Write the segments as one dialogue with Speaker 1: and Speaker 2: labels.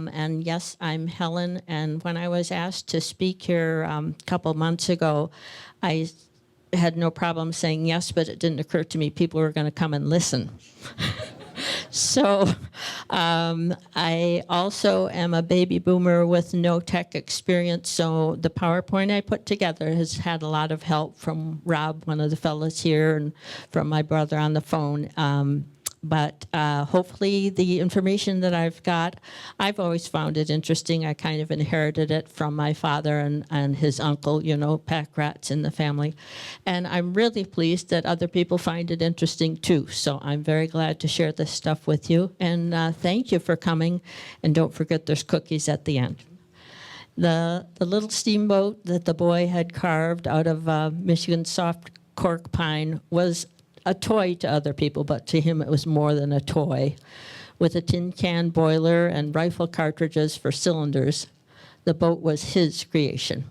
Speaker 1: And yes, I'm Helen. And when I was asked to speak here a couple months ago, I had no problem saying yes, but it didn't occur to me people were going to come and listen. So I also am a baby boomer with no tech experience, so the PowerPoint I put together has had a lot of help from Rob, one of the fellows here, and from my brother on the phone. But hopefully the information that I've got, I've always found it interesting. I kind of inherited it from my father and his uncle, you know, pack rats in the family. And I'm really pleased that other people find it interesting too. So I'm very glad to share this stuff with you. And thank you for coming. And don't forget there's cookies at the end. The little steamboat that the boy had carved out of Michigan soft cork pine was a toy to other people, but to him it was more than a toy. With a tin can boiler and rifle cartridges for cylinders, the boat was his creation.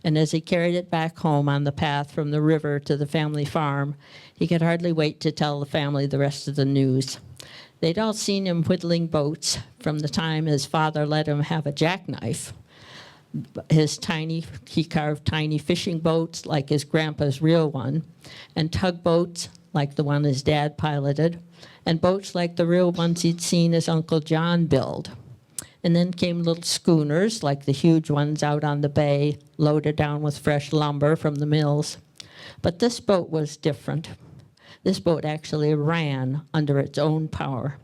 Speaker 1: And as he carried it back home on the path from the river to the family farm, he could hardly wait to tell the family the rest of the news. They'd all seen him whittling boats from the time his father let him have a jackknife. He carved tiny fishing boats like his grandpa's real one, and tugboats like the one his dad piloted, and boats like the real ones he'd seen his Uncle John build. And then came little schooners like the huge ones out on the bay, loaded down with fresh lumber from the mills. But this boat was different. This boat actually ran under its own power,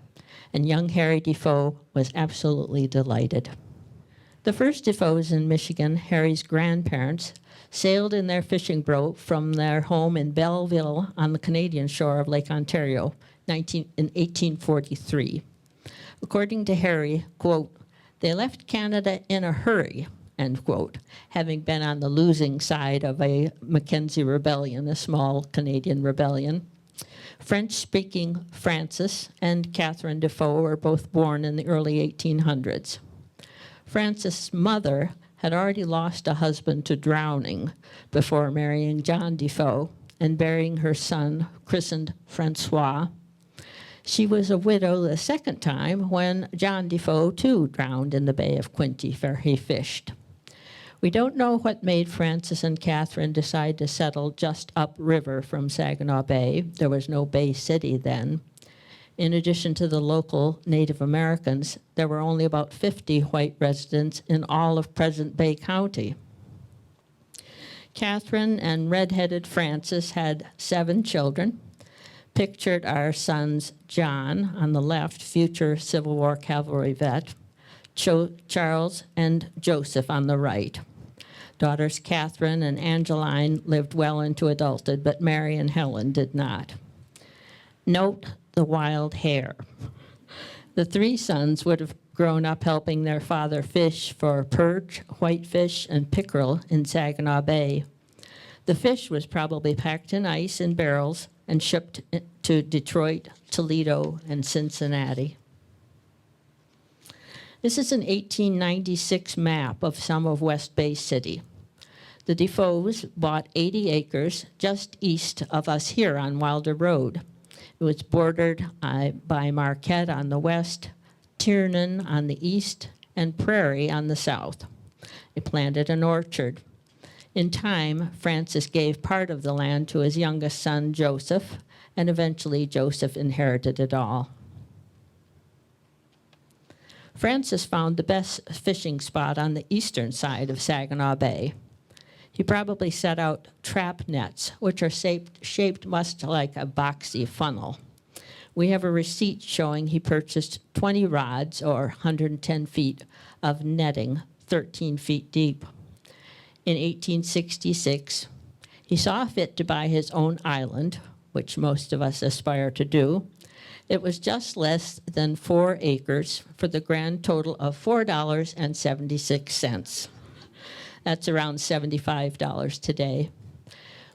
Speaker 1: and young Harry DeFoe was absolutely delighted. The first Defoes in Michigan, Harry's grandparents, sailed in their fishing boat from their home in Belleville on the Canadian shore of Lake Ontario in 1843. According to Harry, quote, "They left Canada in a hurry," end quote, having been on the losing side of a Mackenzie Rebellion, a small Canadian rebellion. French-speaking Francis and Catherine Defoe were both born in the early 1800s. Francis' mother had already lost a husband to drowning before marrying John Defoe and bearing her son, christened Francois. She was a widow the second time when John Defoe, too, drowned in the Bay of Quinte, where he fished. We don't know what made Francis and Catherine decide to settle just upriver from Saginaw Bay. There was no Bay City then. In addition to the local Native Americans, there were only about 50 white residents in all of present Bay County. Catherine and red-headed Francis had 7 children. Pictured are sons John, on the left, future Civil War cavalry vet, Charles and Joseph on the right. Daughters Catherine and Angeline lived well into adulthood, but Mary and Helen did not. Note the wild hair. The 3 sons would have grown up helping their father fish for perch, whitefish, and pickerel in Saginaw Bay. The fish was probably packed in ice in barrels and shipped to Detroit, Toledo, and Cincinnati. This is an 1896 map of some of West Bay City. The Defoes bought 80 acres just east of us here on Wilder Road. It was bordered by Marquette on the west, Tiernan on the east, and Prairie on the south. They planted an orchard. In time, Francis gave part of the land to his youngest son, Joseph, and eventually Joseph inherited it all. Francis found the best fishing spot on the eastern side of Saginaw Bay. He probably set out trap nets, which are shaped much like a boxy funnel. We have a receipt showing he purchased 20 rods, or 110 feet, of netting, 13 feet deep. In 1866, he saw fit to buy his own island, which most of us aspire to do. It was just less than 4 acres for the grand total of $4.76. That's around $75 today.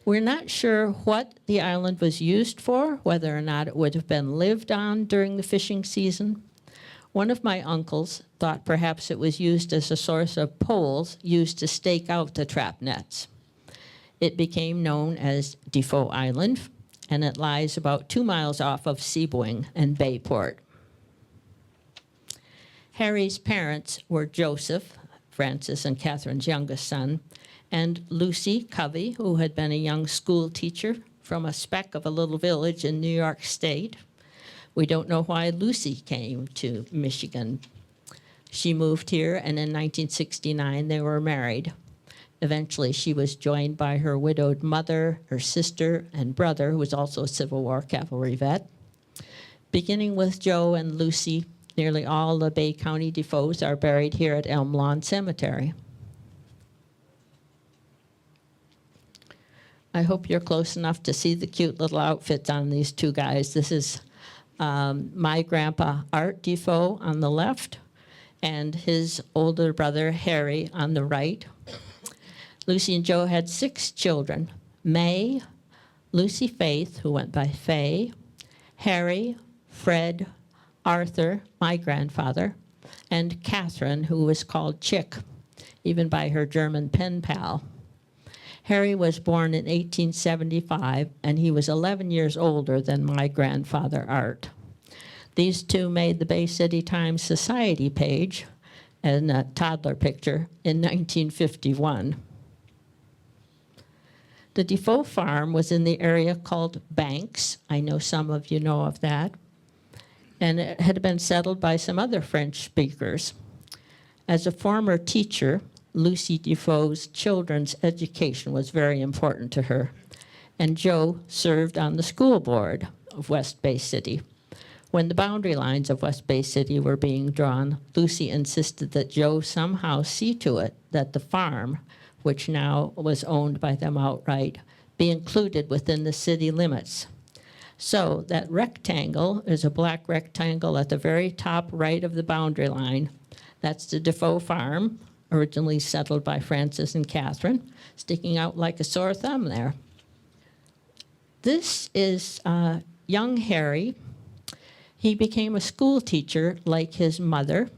Speaker 1: We're not sure what the island was used for, whether or not it would have been lived on during the fishing season. One of my uncles thought perhaps it was used as a source of poles used to stake out the trap nets. It became known as Defoe Island, and it lies about 2 miles off of Seaboing and Bayport. Harry's parents were Joseph, Francis and Catherine's youngest son, and Lucy Covey, who had been a young school teacher from a speck of a little village in New York State. We don't know why Lucy came to Michigan. She moved here, and in 1969 they were married. Eventually, she was joined by her widowed mother, her sister, and brother, who was also a Civil War cavalry vet. Beginning with Joe and Lucy, nearly all the Bay County Defoes are buried here at Elm Lawn Cemetery. I hope you're close enough to see the cute little outfits on these two guys. This is my grandpa, Art Defoe, on the left, and his older brother, Harry, on the right. Lucy and Joe had 6 children: May, Lucy Faith, who went by Faye, Harry, Fred, Arthur, my grandfather, and Catherine, who was called Chick, even by her German pen pal. Harry was born in 1875, and he was 11 years older than my grandfather, Art. These two made the Bay City Times Society page in a toddler picture in 1951. The Defoe farm was in the area called Banks. I know some of you know of that. And it had been settled by some other French speakers. As a former teacher, Lucy Defoe's children's education was very important to her, and Joe served on the school board of West Bay City. When the boundary lines of West Bay City were being drawn, Lucy insisted that Joe somehow see to it that the farm, which now was owned by them outright, be included within the city limits. So that rectangle is a black rectangle at the very top right of the boundary line. That's the Defoe farm, originally settled by Francis and Catherine, sticking out like a sore thumb there. This is young Harry. He became a school teacher like his mother.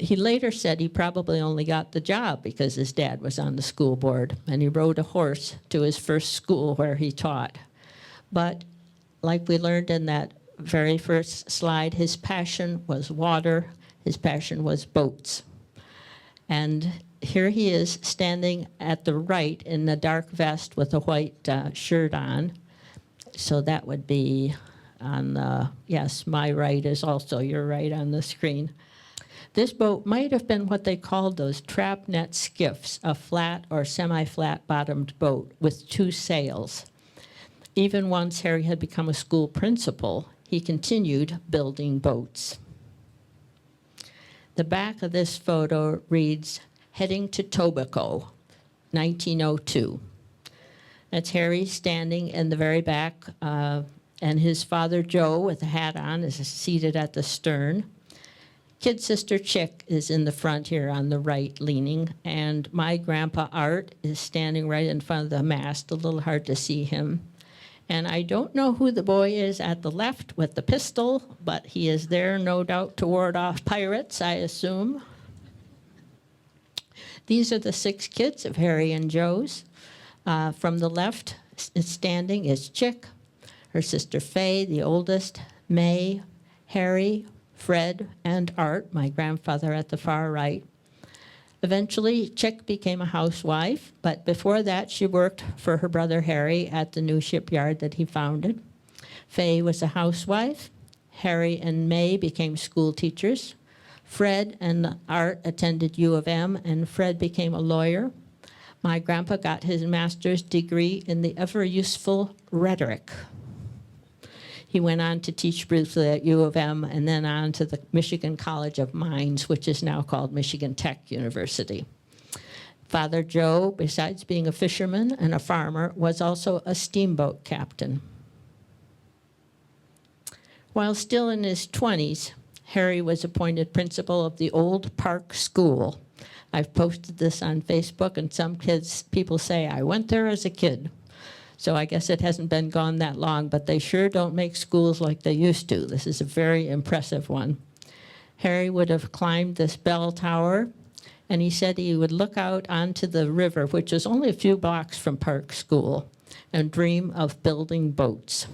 Speaker 1: He later said he probably only got the job because his dad was on the school board, and he rode a horse to his first school where he taught. But like we learned in that very first slide, his passion was water, his passion was boats. And here he is standing at the right in the dark vest with a white shirt on. So that would be on the, yes, my right is also your right on the screen. This boat might have been what they called those trap net skiffs, a flat or semi-flat bottomed boat with 2 sails. Even once Harry had become a school principal, he continued building boats. The back of this photo reads, "Heading to Tobacco, 1902. That's Harry standing in the very back, and his father, Joe, with a hat on, is seated at the stern. Kid sister Chick is in the front here on the right, leaning, and my grandpa, Art, is standing right in front of the mast, a little hard to see him. And I don't know who the boy is at the left with the pistol, but he is there, no doubt, to ward off pirates, I assume. These are the 6 kids of Harry and Joe's. From the left standing is Chick, her sister Faye, the oldest, May, Harry, Fred, and Art, my grandfather at the far right. Eventually, Chick became a housewife, but before that, she worked for her brother Harry at the new shipyard that he founded. Faye was a housewife. Harry and May became school teachers. Fred and Art attended U of M, and Fred became a lawyer. My grandpa got his master's degree in the ever-useful rhetoric. He went on to teach briefly at U of M and then on to the Michigan College of Mines, which is now called Michigan Tech University. Father Joe, besides being a fisherman and a farmer, was also a steamboat captain. While still in his 20s, Harry was appointed principal of the Old Park School. I've posted this on Facebook, and some people say, I went there as a kid. So I guess it hasn't been gone that long, but they sure don't make schools like they used to. This is a very impressive one. Harry would have climbed this bell tower, and he said he would look out onto the river, which is only a few blocks from Park School, and dream of building boats.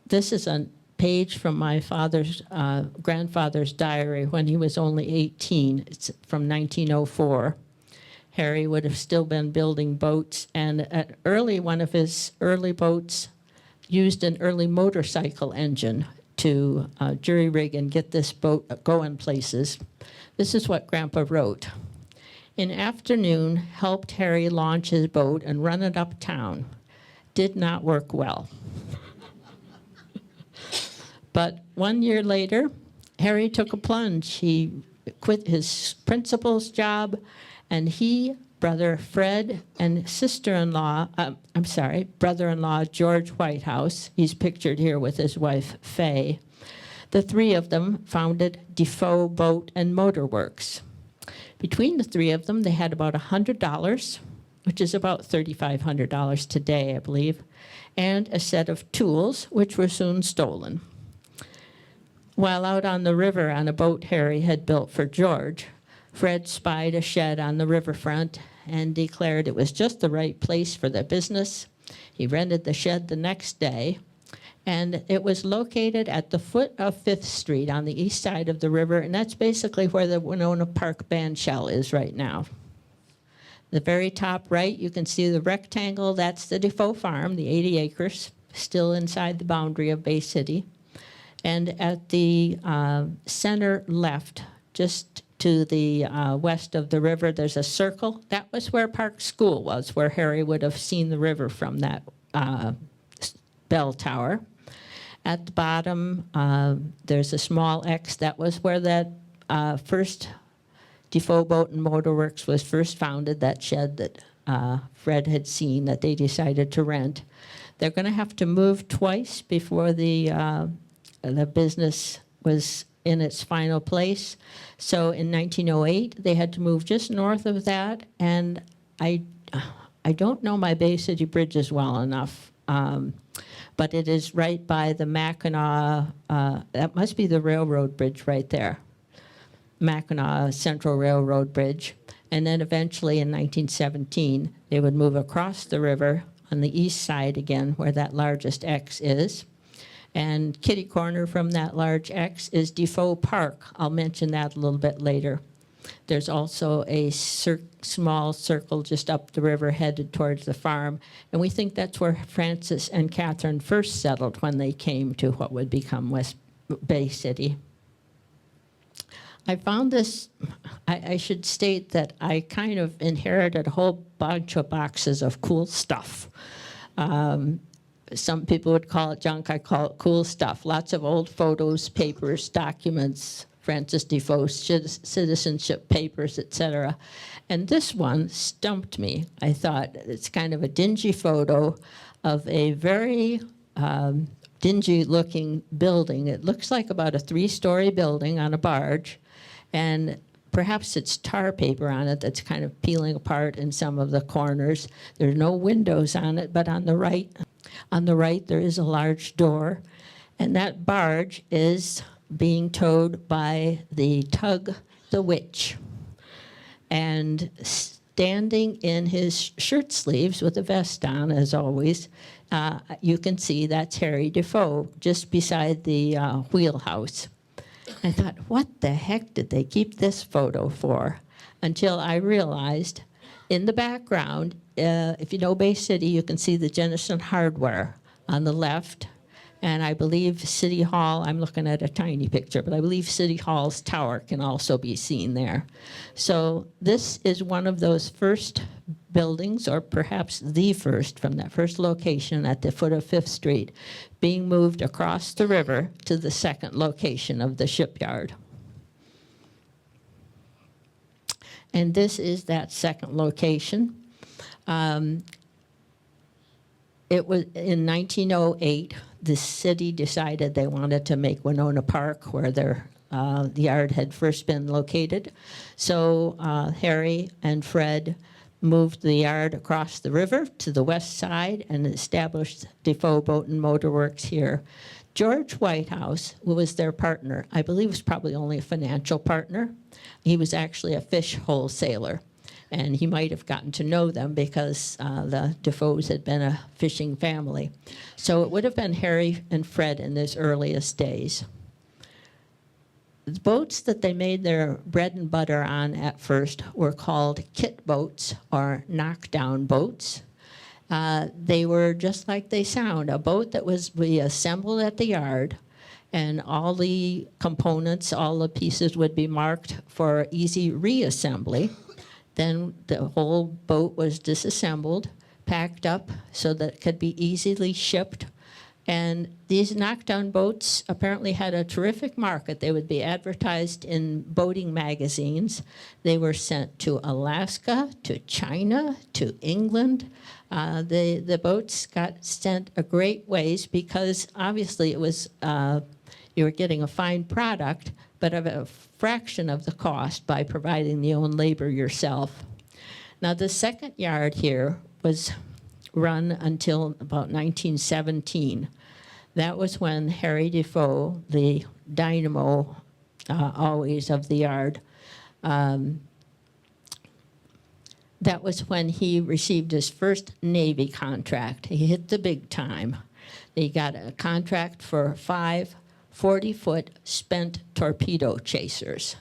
Speaker 1: This is a page from my grandfather's diary when he was only 18. It's from 1904. Harry would have still been building boats, and one of his early boats used an early motorcycle engine to jury rig and get this boat going places. This is what Grandpa wrote. In afternoon, helped Harry launch his boat and run it uptown. Did not work well. But 1 year later, Harry took a plunge. He quit his principal's job, and he, brother Fred, and brother-in-law George Whitehouse, he's pictured here with his wife Fay, the three of them founded Defoe Boat and Motor Works. Between the three of them, they had about $100, which is about $3,500 today, I believe, and a set of tools, which were soon stolen. While out on the river on a boat Harry had built for George, Fred spied a shed on the riverfront and declared it was just the right place for the business. He rented the shed the next day, and it was located at the foot of 5th Street on the east side of the river, and that's basically where the Winona Park bandshell is right now. The very top right, you can see the rectangle. That's the Defoe farm, the 80 acres, still inside the boundary of Bay City. And at the center left, just to the west of the river, there's a circle. That was where Park School was, where Harry would have seen the river from that bell tower. At the bottom, there's a small X. That was where that first Defoe Boat and Motor Works was first founded, that shed that Fred had seen that they decided to rent. They're going to have to move twice before the business was in its final place. So in 1908, they had to move just north of that, and I don't know my Bay City bridges well enough, but it is right by the Mackinac, that must be the railroad bridge right there, Mackinac Central Railroad Bridge. And then eventually in 1917, they would move across the river on the east side again, where that largest X is. And kitty corner from that large X is Defoe Park. I'll mention that a little bit later. There's also a small circle just up the river headed towards the farm. And we think that's where Francis and Catherine first settled when they came to what would become West Bay City. I found this, I should state that I kind of inherited a whole bunch of boxes of cool stuff. Some people would call it junk, I call it cool stuff. Lots of old photos, papers, documents, Francis Defoe citizenship papers, etc. And this one stumped me. I thought it's kind of a dingy photo of a very dingy-looking building. It looks like about a 3-story building on a barge, and perhaps it's tar paper on it that's kind of peeling apart in some of the corners. There are no windows on it, but on the right there is a large door, and that barge is being towed by the tug, the Witch. And standing in his shirt sleeves with a vest on, as always, you can see that's Harry Defoe, just beside the wheelhouse. I thought, what the heck did they keep this photo for? Until I realized in the background, if you know Bay City, you can see the Jennison Hardware on the left. And I believe City Hall, I'm looking at a tiny picture, but I believe City Hall's tower can also be seen there. So this is one of those first buildings, or perhaps the first, from that first location at the foot of 5th Street, being moved across the river to the second location of the shipyard. And this is that second location. It was in 1908, the city decided they wanted to make Winona Park, where the yard had first been located. So Harry and Fred moved the yard across the river to the west side and established Defoe Boat and Motor Works here. George Whitehouse, who was their partner, I believe was probably only a financial partner. He was actually a fish wholesaler. And he might have gotten to know them because the Defoe's had been a fishing family. So it would have been Harry and Fred in his earliest days. The boats that they made their bread and butter on at first were called kit boats or knockdown boats. They were just like they sound, a boat that was assembled at the yard, and all the components, all the pieces would be marked for easy reassembly. Then the whole boat was disassembled, packed up so that it could be easily shipped. And these knockdown boats apparently had a terrific market. They would be advertised in boating magazines. They were sent to Alaska, to China, to England. The boats got sent a great ways because obviously it was, you were getting a fine product, but of a fraction of the cost by providing the own labor yourself. Now the second yard here was run until about 1917. That was when Harry Defoe, the dynamo always of the yard, that was when he received his first Navy contract. He hit the big time. He got a contract for 5 40-foot spent torpedo chasers.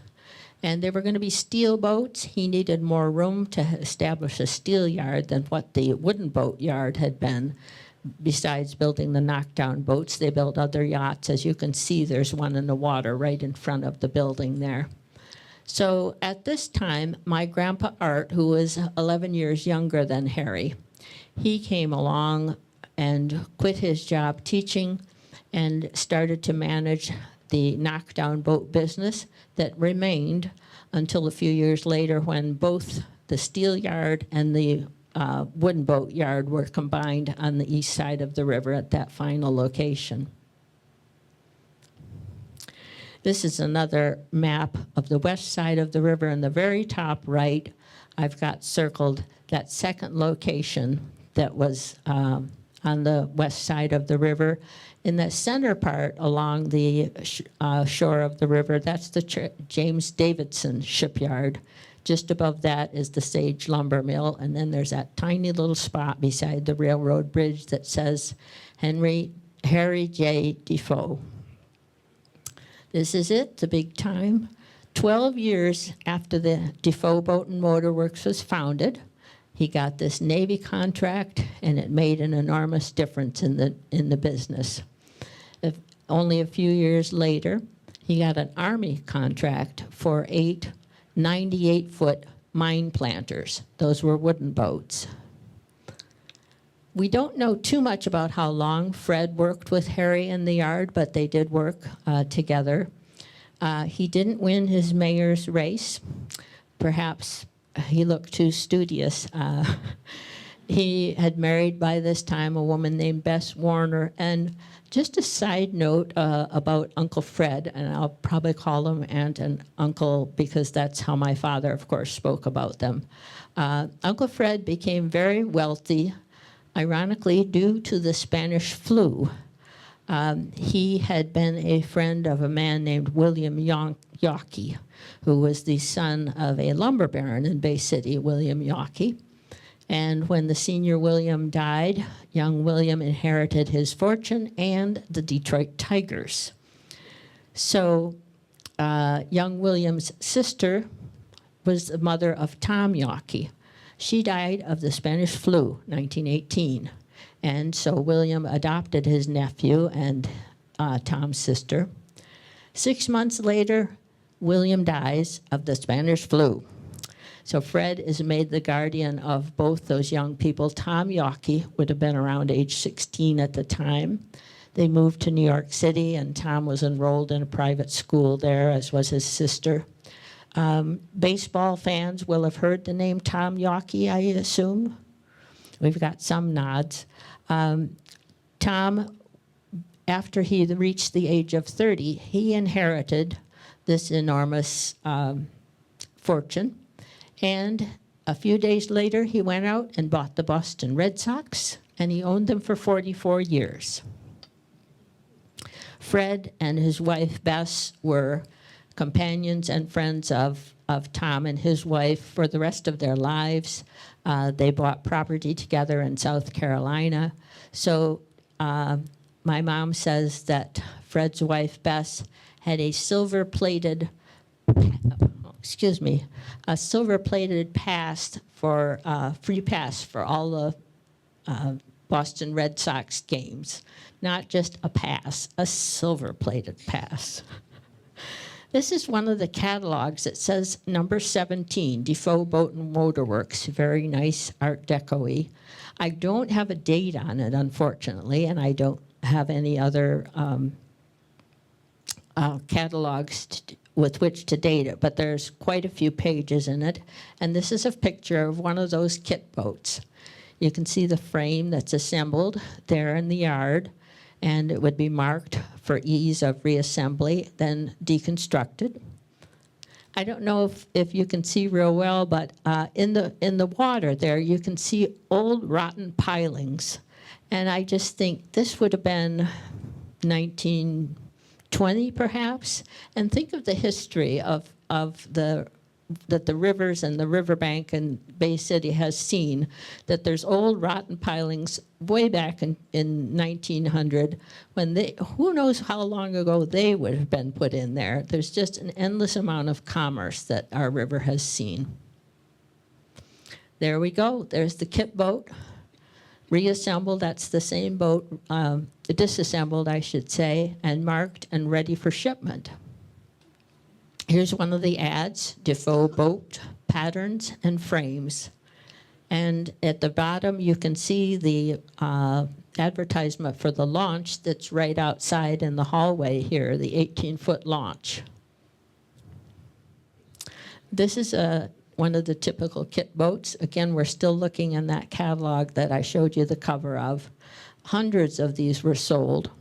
Speaker 1: And they were going to be steel boats. He needed more room to establish a steel yard than what the wooden boat yard had been. Besides building the knockdown boats, they built other yachts. As you can see, there's one in the water right in front of the building there. So at this time, my grandpa Art, who was 11 years younger than Harry, he came along and quit his job teaching and started to manage the knockdown boat business that remained until a few years later when both the steel yard and the wooden boat yard were combined on the east side of the river at that final location. This is another map of the west side of the river. In the very top right, I've got circled that second location that was on the west side of the river. In the center part along the shore of the river, that's the James Davidson shipyard. Just above that is the Sage lumber mill, and then there's that tiny little spot beside the railroad bridge that says Harry J. Defoe. This is it, the big time. 12 years after the Defoe Boat and Motor Works was founded, he got this Navy contract, and it made an enormous difference in the business. Only a few years later, he got an Army contract for 8 98-foot mine planters. Those were wooden boats. We don't know too much about how long Fred worked with Harry in the yard, but they did work together. He didn't win his mayor's race. Perhaps he looked too studious. He had married by this time a woman named Bess Warner. And just a side note about Uncle Fred, and I'll probably call him Aunt and Uncle because that's how my father, of course, spoke about them. Uncle Fred became very wealthy, ironically, due to the Spanish flu. He had been a friend of a man named William Yawkey, who was the son of a lumber baron in Bay City, William Yawkey. And when the senior William died, young William inherited his fortune and the Detroit Tigers. So young William's sister was the mother of Tom Yawkey. She died of the Spanish flu, 1918. And so William adopted his nephew and Tom's sister. 6 months later, William dies of the Spanish flu. So Fred is made the guardian of both those young people. Tom Yawkey would have been around age 16 at the time. They moved to New York City, and Tom was enrolled in a private school there, as was his sister. Baseball fans will have heard the name Tom Yawkey, I assume. We've got some nods. Tom, after he reached the age of 30, he inherited this enormous fortune. And a few days later, he went out and bought the Boston Red Sox, and he owned them for 44 years. Fred and his wife, Bess, were companions and friends of of Tom and his wife for the rest of their lives. They bought property together in South Carolina. So my mom says that Fred's wife, Bess, had a silver-plated, a silver-plated pass for free pass for all the Boston Red Sox games. Not just a pass, a silver-plated pass. This is one of the catalogs that says number 17, Defoe Boat and Motor Works. Very nice Art Deco-y. I don't have a date on it, unfortunately, and I don't have any other catalogs with which to date it, but there's quite a few pages in it. And this is a picture of one of those kit boats. You can see the frame that's assembled there in the yard, and it would be marked for ease of reassembly, then deconstructed. I don't know if you can see real well, but in the water there, you can see old rotten pilings. And I just think this would have been 1920 perhaps. And think of the history of that the rivers and the riverbank and Bay City has seen, that there's old rotten pilings way back in 1900 when who knows how long ago they would have been put in there. There's just an endless amount of commerce that our river has seen. There we go. There's the kit boat. Reassembled, that's the same boat, disassembled, I should say, and marked and ready for shipment. Here's one of the ads, Defoe boat, patterns and frames. And at the bottom, you can see the advertisement for the launch that's right outside in the hallway here, the 18-foot launch. This is one of the typical kit boats. Again, we're still looking in that catalog that I showed you the cover of. Hundreds of these were sold.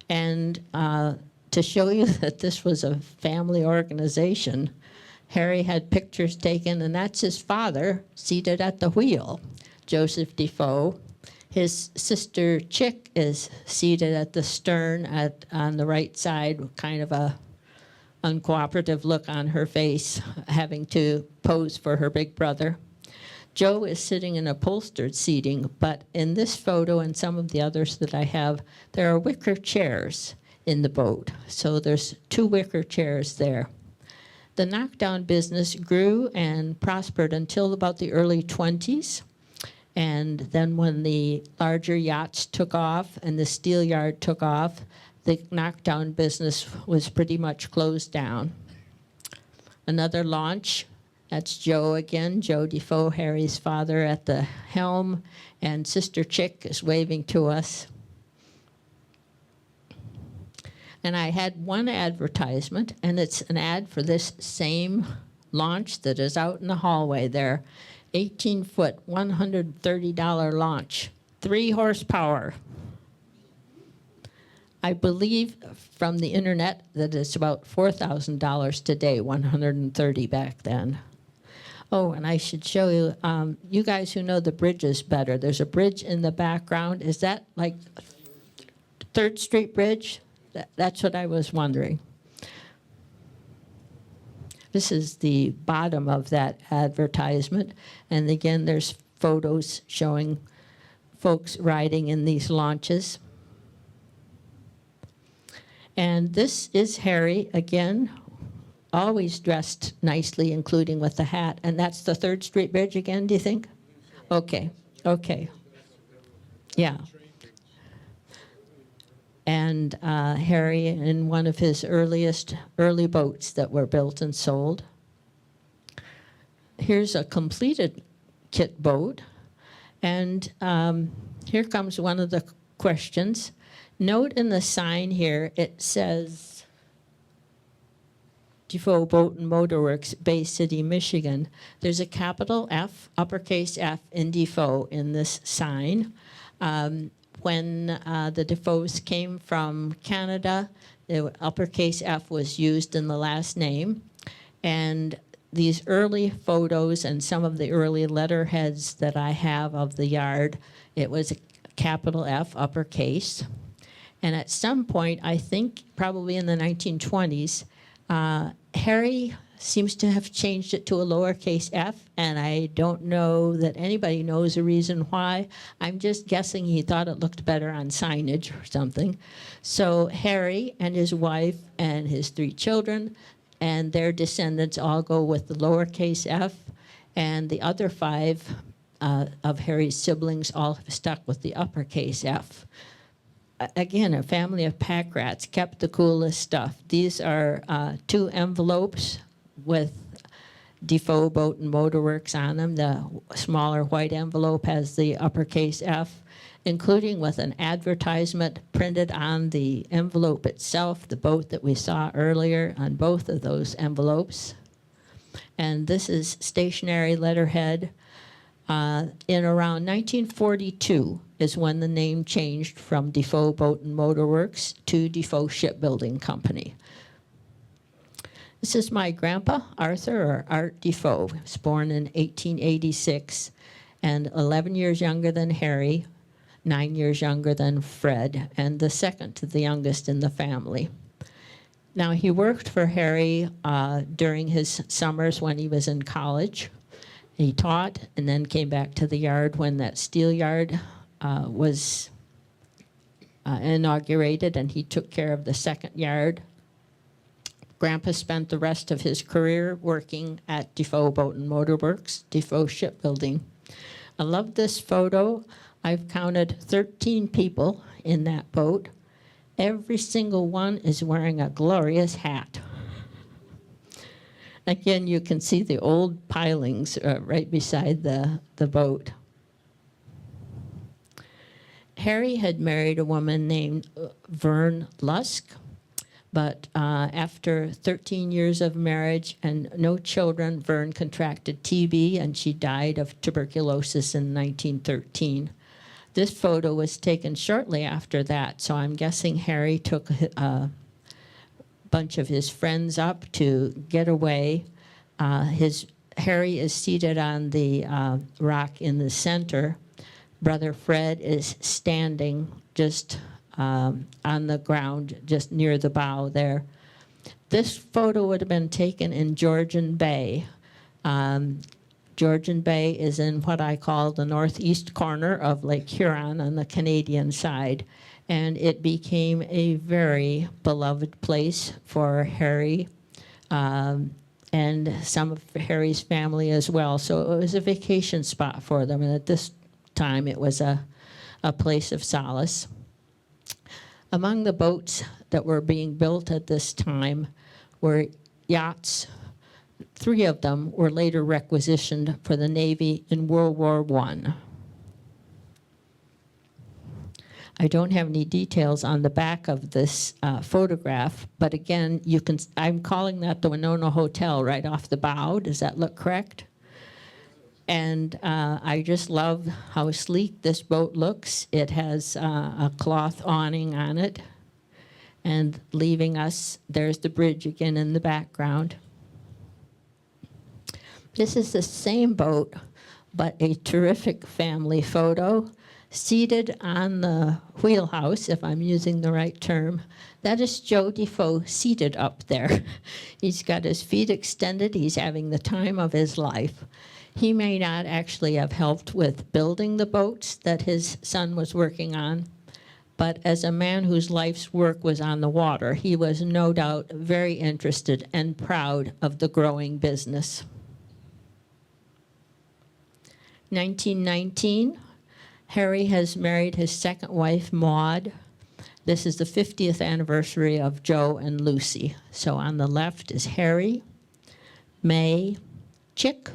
Speaker 1: And to show you that this was a family organization, Harry had pictures taken, and that's his father seated at the wheel, Joseph Defoe. His sister Chick is seated at the stern on the right side, with kind of a uncooperative look on her face, having to pose for her big brother. Joe is sitting in upholstered seating, but in this photo and some of the others that I have, there are wicker chairs in the boat. So there's 2 wicker chairs there. The knockdown business grew and prospered until about the early 20s. And then when the larger yachts took off and the steel yard took off, the knockdown business was pretty much closed down. Another launch, that's Joe again, Joe Defoe, Harry's father at the helm, and Sister Chick is waving to us. And I had one advertisement, and it's an ad for this same launch that is out in the hallway there. 18-foot, $130 launch, 3 horsepower. I believe from the internet that it's about $4,000 today, $130 back then. Oh, and I should show you, you guys who know the bridges better, there's a bridge in the background. Is that like 3rd Street Bridge? That's what I was wondering. This is the bottom of that advertisement. And again, there's photos showing folks riding in these launches. And this is Harry, again, always dressed nicely, including with the hat. And that's the 3rd Street Bridge again, do you think? Okay, okay. Yeah. And Harry in one of his early boats that were built and sold. Here's a completed kit boat. And here comes one of the questions. Note in the sign here, it says Defoe Boat and Motor Works, Bay City, Michigan. There's a capital F, uppercase F in Defoe in this sign. When the Defoes came from Canada, the uppercase F was used in the last name. And these early photos and some of the early letterheads that I have of the yard, it was a capital F, uppercase. And at some point, I think probably in the 1920s, Harry seems to have changed it to a lowercase f, and I don't know that anybody knows the reason why. I'm just guessing he thought it looked better on signage or something. So Harry and his wife and his 3 children and their descendants all go with the lowercase f, and the other 5 of Harry's siblings all have stuck with the uppercase f. Again, a family of pack rats kept the coolest stuff. These are 2 envelopes with Defoe Boat and Motor Works on them. The smaller white envelope has the uppercase F, including with an advertisement printed on the envelope itself, the boat that we saw earlier on both of those envelopes. And this is stationary letterhead. In around 1942 is when the name changed from Defoe Boat and Motor Works to Defoe Shipbuilding Company. This is my grandpa, Arthur, or Art Defoe. He was born in 1886 and 11 years younger than Harry, 9 years younger than Fred, and the second to the youngest in the family. Now, he worked for Harry during his summers when he was in college. He taught and then came back to the yard when that steel yard was inaugurated, and he took care of the second yard. Grandpa spent the rest of his career working at Defoe Boat and Motor Works, Defoe Shipbuilding. I love this photo. I've counted 13 people in that boat. Every single one is wearing a glorious hat. Again, you can see the old pilings right beside the boat. Harry had married a woman named Vern Lusk, but after 13 years of marriage and no children, Vern contracted TB and she died of tuberculosis in 1913. This photo was taken shortly after that, so I'm guessing Harry took a bunch of his friends up to get away. Harry is seated on the rock in the center. Brother Fred is standing just on the ground, just near the bow there. This photo would have been taken in Georgian Bay. Georgian Bay is in what I call the northeast corner of Lake Huron on the Canadian side, and it became a very beloved place for Harry and some of Harry's family as well. So it was a vacation spot for them, and at this time it was a place of solace. Among the boats that were being built at this time were yachts. 3 of them were later requisitioned for the Navy in World War I. I don't have any details on the back of this photograph, but again, I'm calling that the Winona Hotel right off the bow. Does that look correct? And I just love how sleek this boat looks. It has a cloth awning on it. And leaving us, there's the bridge again in the background. This is the same boat, but a terrific family photo. Seated on the wheelhouse, if I'm using the right term, that is Joe Defoe seated up there. He's got his feet extended. He's having the time of his life. He may not actually have helped with building the boats that his son was working on, but as a man whose life's work was on the water, he was no doubt very interested and proud of the growing business. 1919, Harry has married his second wife, Maud. This is the 50th anniversary of Joe and Lucy. So on the left is Harry, May, Chick,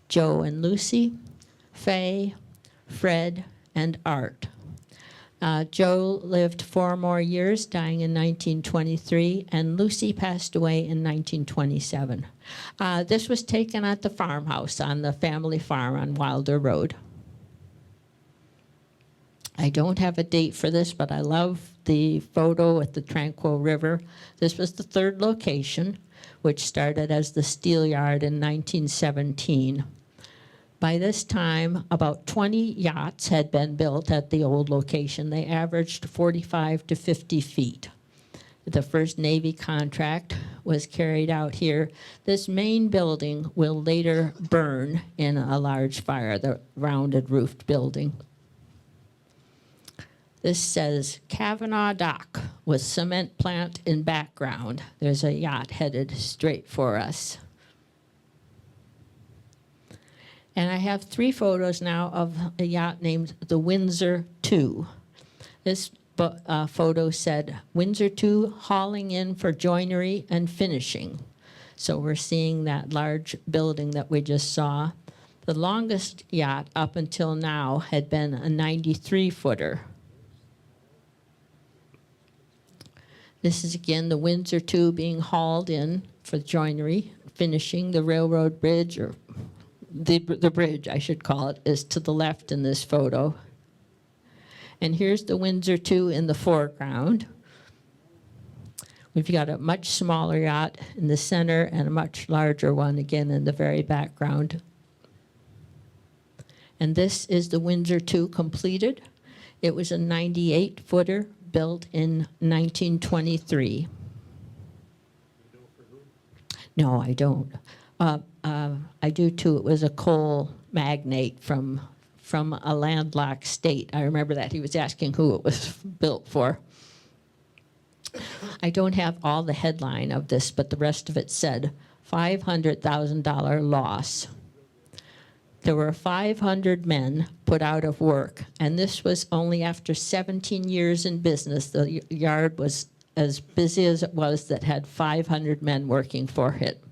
Speaker 1: Joe and Lucy, Faye, Fred, and Art. Joe lived 4 more years, dying in 1923, and Lucy passed away in 1927. This was taken at the farmhouse on the family farm on Wilder Road. I don't have a date for this, but I love the photo at the Tranquil River. This was the 3rd location, which started as the steel yard in 1917. By this time, about 20 yachts had been built at the old location. They averaged 45 to 50 feet. The first Navy contract was carried out here. This main building will later burn in a large fire, the rounded roofed building. This says Kavanaugh Dock with cement plant in background. There's a yacht headed straight for us. And I have 3 photos now of a yacht named the Windsor II. This photo said Windsor II hauling in for joinery and finishing. So we're seeing that large building that we just saw. The longest yacht up until now had been a 93-footer. This is again the Windsor II being hauled in for joinery, finishing. The railroad bridge, or the bridge I should call it, is to the left in this photo. And here's the Windsor II in the foreground. We've got a much smaller yacht in the center and a much larger one again in the very background. And this is the Windsor II completed. It was a 98-footer built in 1923. No, I don't. I do too. It was a coal magnate from a landlocked state. I remember that. He was asking who it was built for. I don't have all the headline of this, but the rest of it said $500,000 loss. There were 500 men put out of work, and this was only after 17 years in business. The yard was as busy as it was that had 500 men working for it.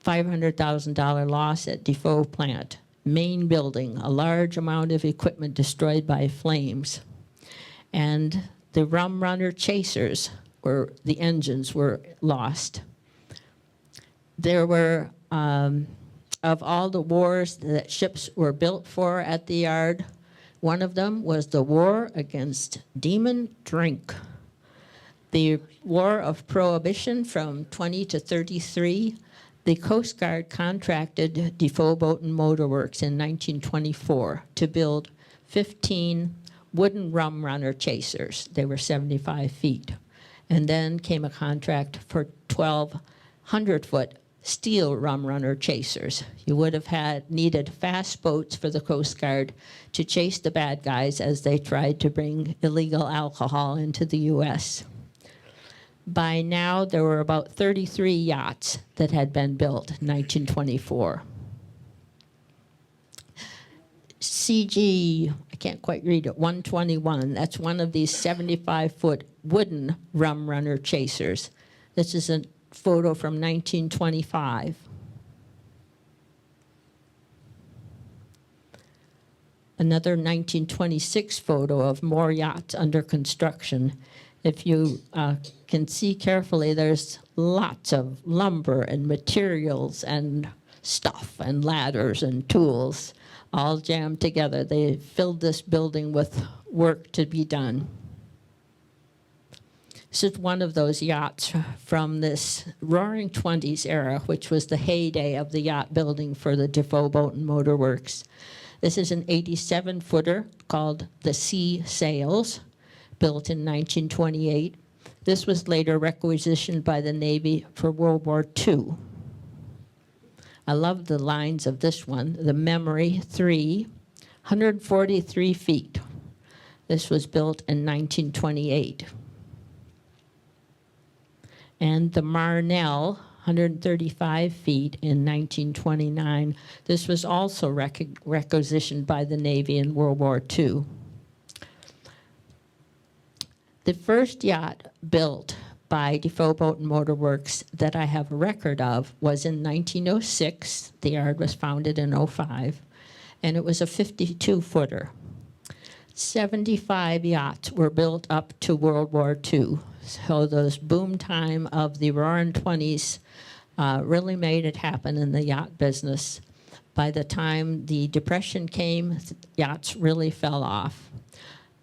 Speaker 1: $500,000 loss at Defoe plant. Main building, a large amount of equipment destroyed by flames. And the rum runner chasers, or the engines, were lost. There were, of all the wars that ships were built for at the yard, one of them was the war against demon drink. The War of Prohibition from 20 to 33, the Coast Guard contracted Defoe Boat and Motor Works in 1924 to build 15 wooden rum runner chasers. They were 75 feet. And then came a contract for 12 100-foot steel rum runner chasers. You would have needed fast boats for the Coast Guard to chase the bad guys as they tried to bring illegal alcohol into the U.S. By now, there were about 33 yachts that had been built in 1924. CG, I can't quite read it, 121, that's one of these 75-foot wooden rum runner chasers. This is a photo from 1925. Another 1926 photo of more yachts under construction. If you can see carefully, there's lots of lumber and materials and stuff and ladders and tools all jammed together. They filled this building with work to be done. This is one of those yachts from this Roaring '20s era, which was the heyday of the yacht building for the Defoe Boat and Motor Works. This is an 87-footer called the Sea Sails, built in 1928. This was later requisitioned by the Navy for World War II. I love the lines of this one. The Memory 3, 143 feet. This was built in 1928. And the Marnell, 135 feet in 1929. This was also requisitioned by the Navy in World War II. The first yacht built by Defoe Boat and Motor Works that I have a record of was in 1906. The yard was founded in '05, and it was a 52-footer. 75 yachts were built up to World War II. So those boom time of the Roaring '20s really made it happen in the yacht business. By the time the Depression came, yachts really fell off.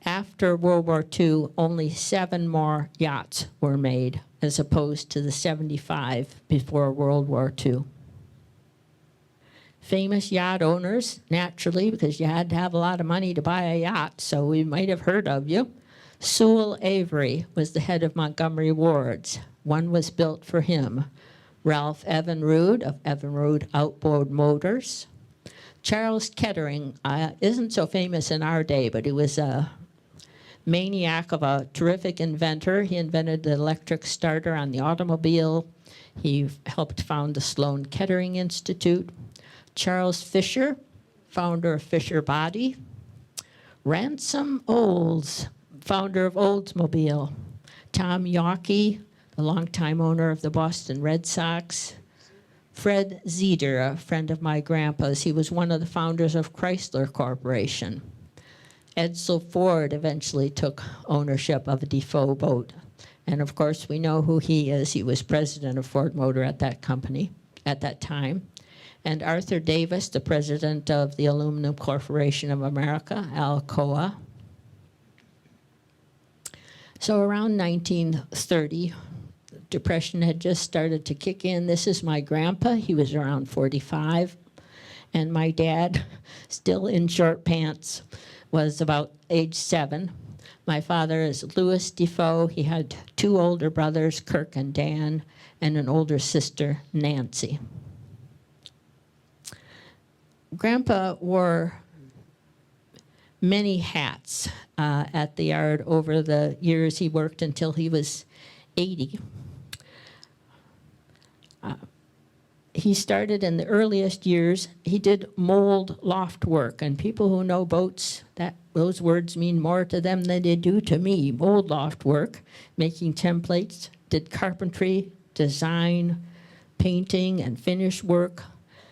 Speaker 1: After World War II, only 7 more yachts were made, as opposed to the 75 before World War II. Famous yacht owners, naturally, because you had to have a lot of money to buy a yacht, so we might have heard of you. Sewell Avery was the head of Montgomery Wards. One was built for him. Ralph Evinrude of Evinrude Outboard Motors. Charles Kettering isn't so famous in our day, but he was a maniac of a terrific inventor. He invented the electric starter on the automobile. He helped found the Sloan Kettering Institute. Charles Fisher, founder of Fisher Body. Ransom Olds, founder of Oldsmobile. Tom Yawkey, the longtime owner of the Boston Red Sox. Fred Zeder, a friend of my grandpa's, he was one of the founders of Chrysler Corporation. Edsel Ford eventually took ownership of a Defoe boat. And of course, we know who he is. He was president of Ford Motor at that company, at that time. And Arthur Davis, the president of the Aluminum Corporation of America, Alcoa. So around 1930, Depression had just started to kick in. This is my grandpa. He was around 45. And my dad, still in short pants, was about age 7. My father is Louis Defoe. He had 2 older brothers, Kirk and Dan, and an older sister, Nancy. Grandpa wore many hats at the yard over the years he worked until he was 80. He started in the earliest years, he did mold loft work, and people who know boats, those words mean more to them than they do to me. Mold loft work, making templates, did carpentry, design, painting, and finish work,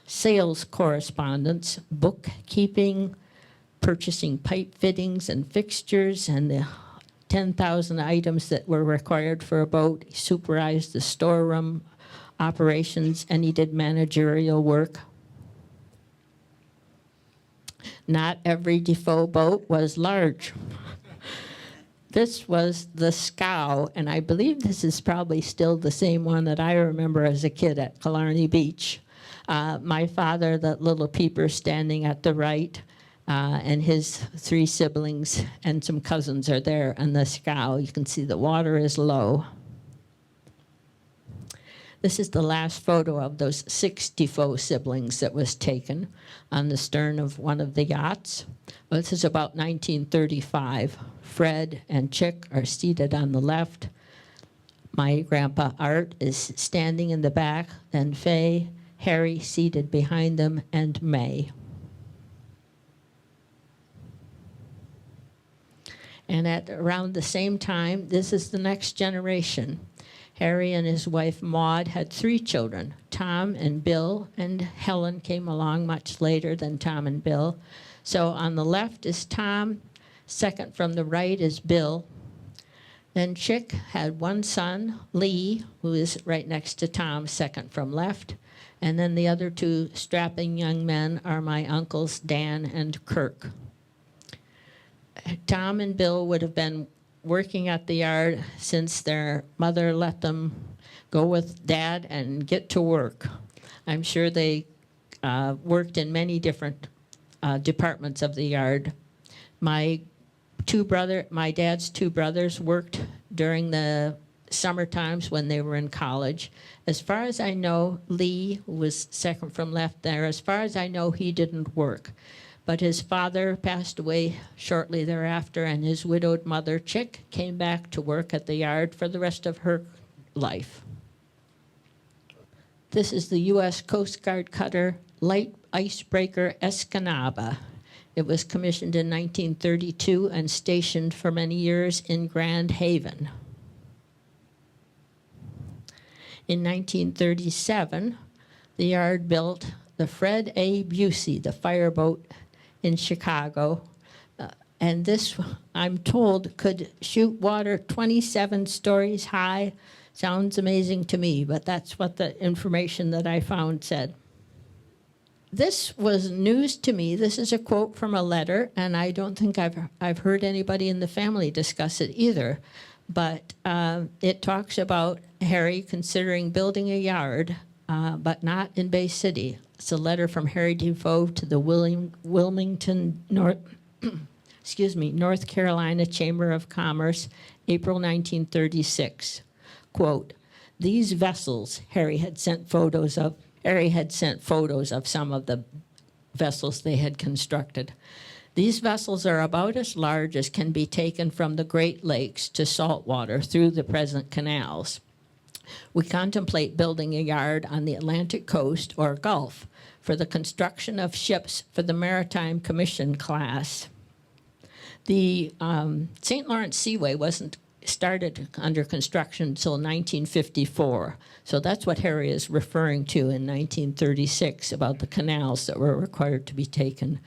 Speaker 1: sales correspondence, bookkeeping, purchasing pipe fittings and fixtures, and the 10,000 items that were required for a boat. He supervised the storeroom operations, and he did managerial work. Not every Defoe boat was large. This was the scow, and I believe this is probably still the same one that I remember as a kid at Killarney Beach. My father, that little peeper standing at the right, and his 3 siblings and some cousins are there on the scow. You can see the water is low. This is the last photo of those 6 Defoe siblings that was taken on the stern of one of the yachts. Well, this is about 1935. Fred and Chick are seated on the left. My grandpa Art is standing in the back, then Faye, Harry seated behind them, and May. And at around the same time, this is the next generation. Harry and his wife Maud had 3 children, Tom and Bill, and Helen came along much later than Tom and Bill. So on the left is Tom, second from the right is Bill. Then Chick had 1 son, Lee, who is right next to Tom, second from left. And then the other 2 strapping young men are my uncles, Dan and Kirk. Tom and Bill would have been working at the yard since their mother let them go with Dad and get to work. I'm sure they worked in many different departments of the yard. My dad's 2 brothers worked during the summer times when they were in college. As far as I know, Lee, who was second from left there, as far as I know, he didn't work. But his father passed away shortly thereafter, and his widowed mother, Chick, came back to work at the yard for the rest of her life. This is the U.S. Coast Guard cutter, light icebreaker Escanaba. It was commissioned in 1932 and stationed for many years in Grand Haven. In 1937, the yard built the Fred A. Busey, the fireboat in Chicago. And this, I'm told, could shoot water 27 stories high. Sounds amazing to me, but that's what the information that I found said. This was news to me. This is a quote from a letter, and I don't think I've heard anybody in the family discuss it either. But it talks about Harry considering building a yard, but not in Bay City. It's a letter from Harry DeFoe to the Wilmington, North Carolina Chamber of Commerce, April 1936. Quote, these vessels, Harry had sent photos of some of the vessels they had constructed. These vessels are about as large as can be taken from the Great Lakes to saltwater through the present canals. We contemplate building a yard on the Atlantic coast or Gulf for the construction of ships for the Maritime Commission class. The St. Lawrence Seaway wasn't started under construction until 1954. So that's what Harry is referring to in 1936 about the canals that were required to be taken.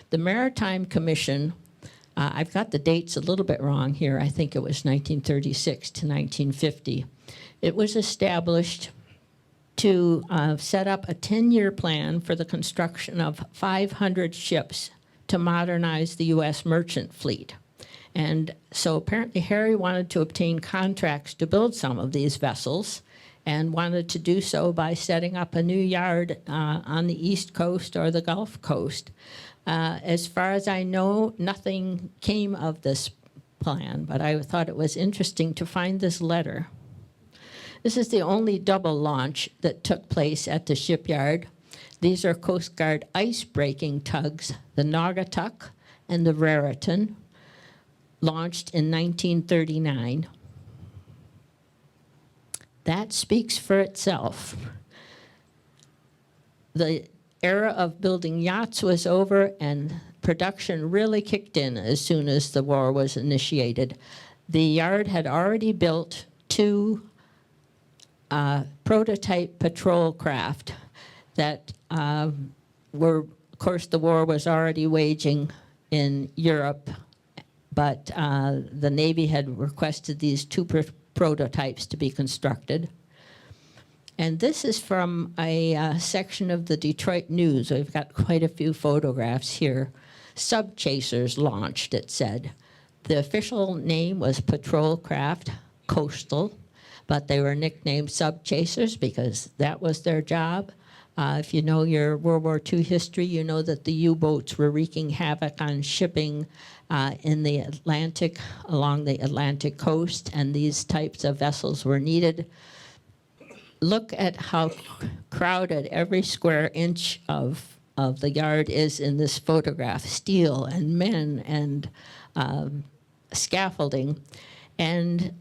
Speaker 1: The Maritime Commission, I've got the dates a little bit wrong here. I think it was 1936 to 1950. It was established to set up a 10-year plan for the construction of 500 ships to modernize the U.S. merchant fleet. And so apparently Harry wanted to obtain contracts to build some of these vessels and wanted to do so by setting up a new yard on the East Coast or the Gulf Coast. As far as I know, nothing came of this plan, but I thought it was interesting to find this letter. This is the only double launch that took place at the shipyard. These are Coast Guard ice-breaking tugs, the Naugatuck and the Raritan, launched in 1939. That speaks for itself. The era of building yachts was over, and production really kicked in as soon as the war was initiated. The yard had already built 2 prototype patrol craft that were, of course, the war was already waging in Europe, but the Navy had requested these 2 prototypes to be constructed. And this is from a section of the Detroit News. We've got quite a few photographs here. Sub-chasers launched, it said. The official name was Patrol Craft Coastal, but they were nicknamed sub-chasers because that was their job. If you know your World War II history, you know that the U-boats were wreaking havoc on shipping in the Atlantic, along the Atlantic coast, and these types of vessels were needed. Look at how crowded every square inch of the yard is in this photograph. Steel and men and scaffolding. And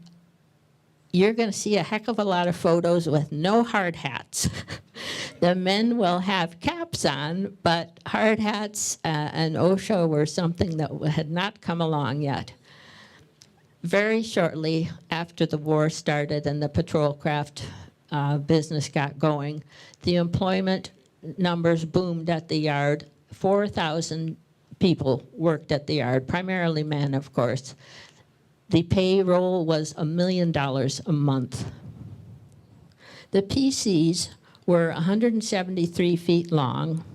Speaker 1: you're going to see a heck of a lot of photos with no hard hats. The men will have caps on, but hard hats and OSHA were something that had not come along yet. Very shortly after the war started and the patrol craft business got going, the employment numbers boomed at the yard. 4,000 people worked at the yard, primarily men, of course. The payroll was $1 million a month. The PCs were 173 feet long.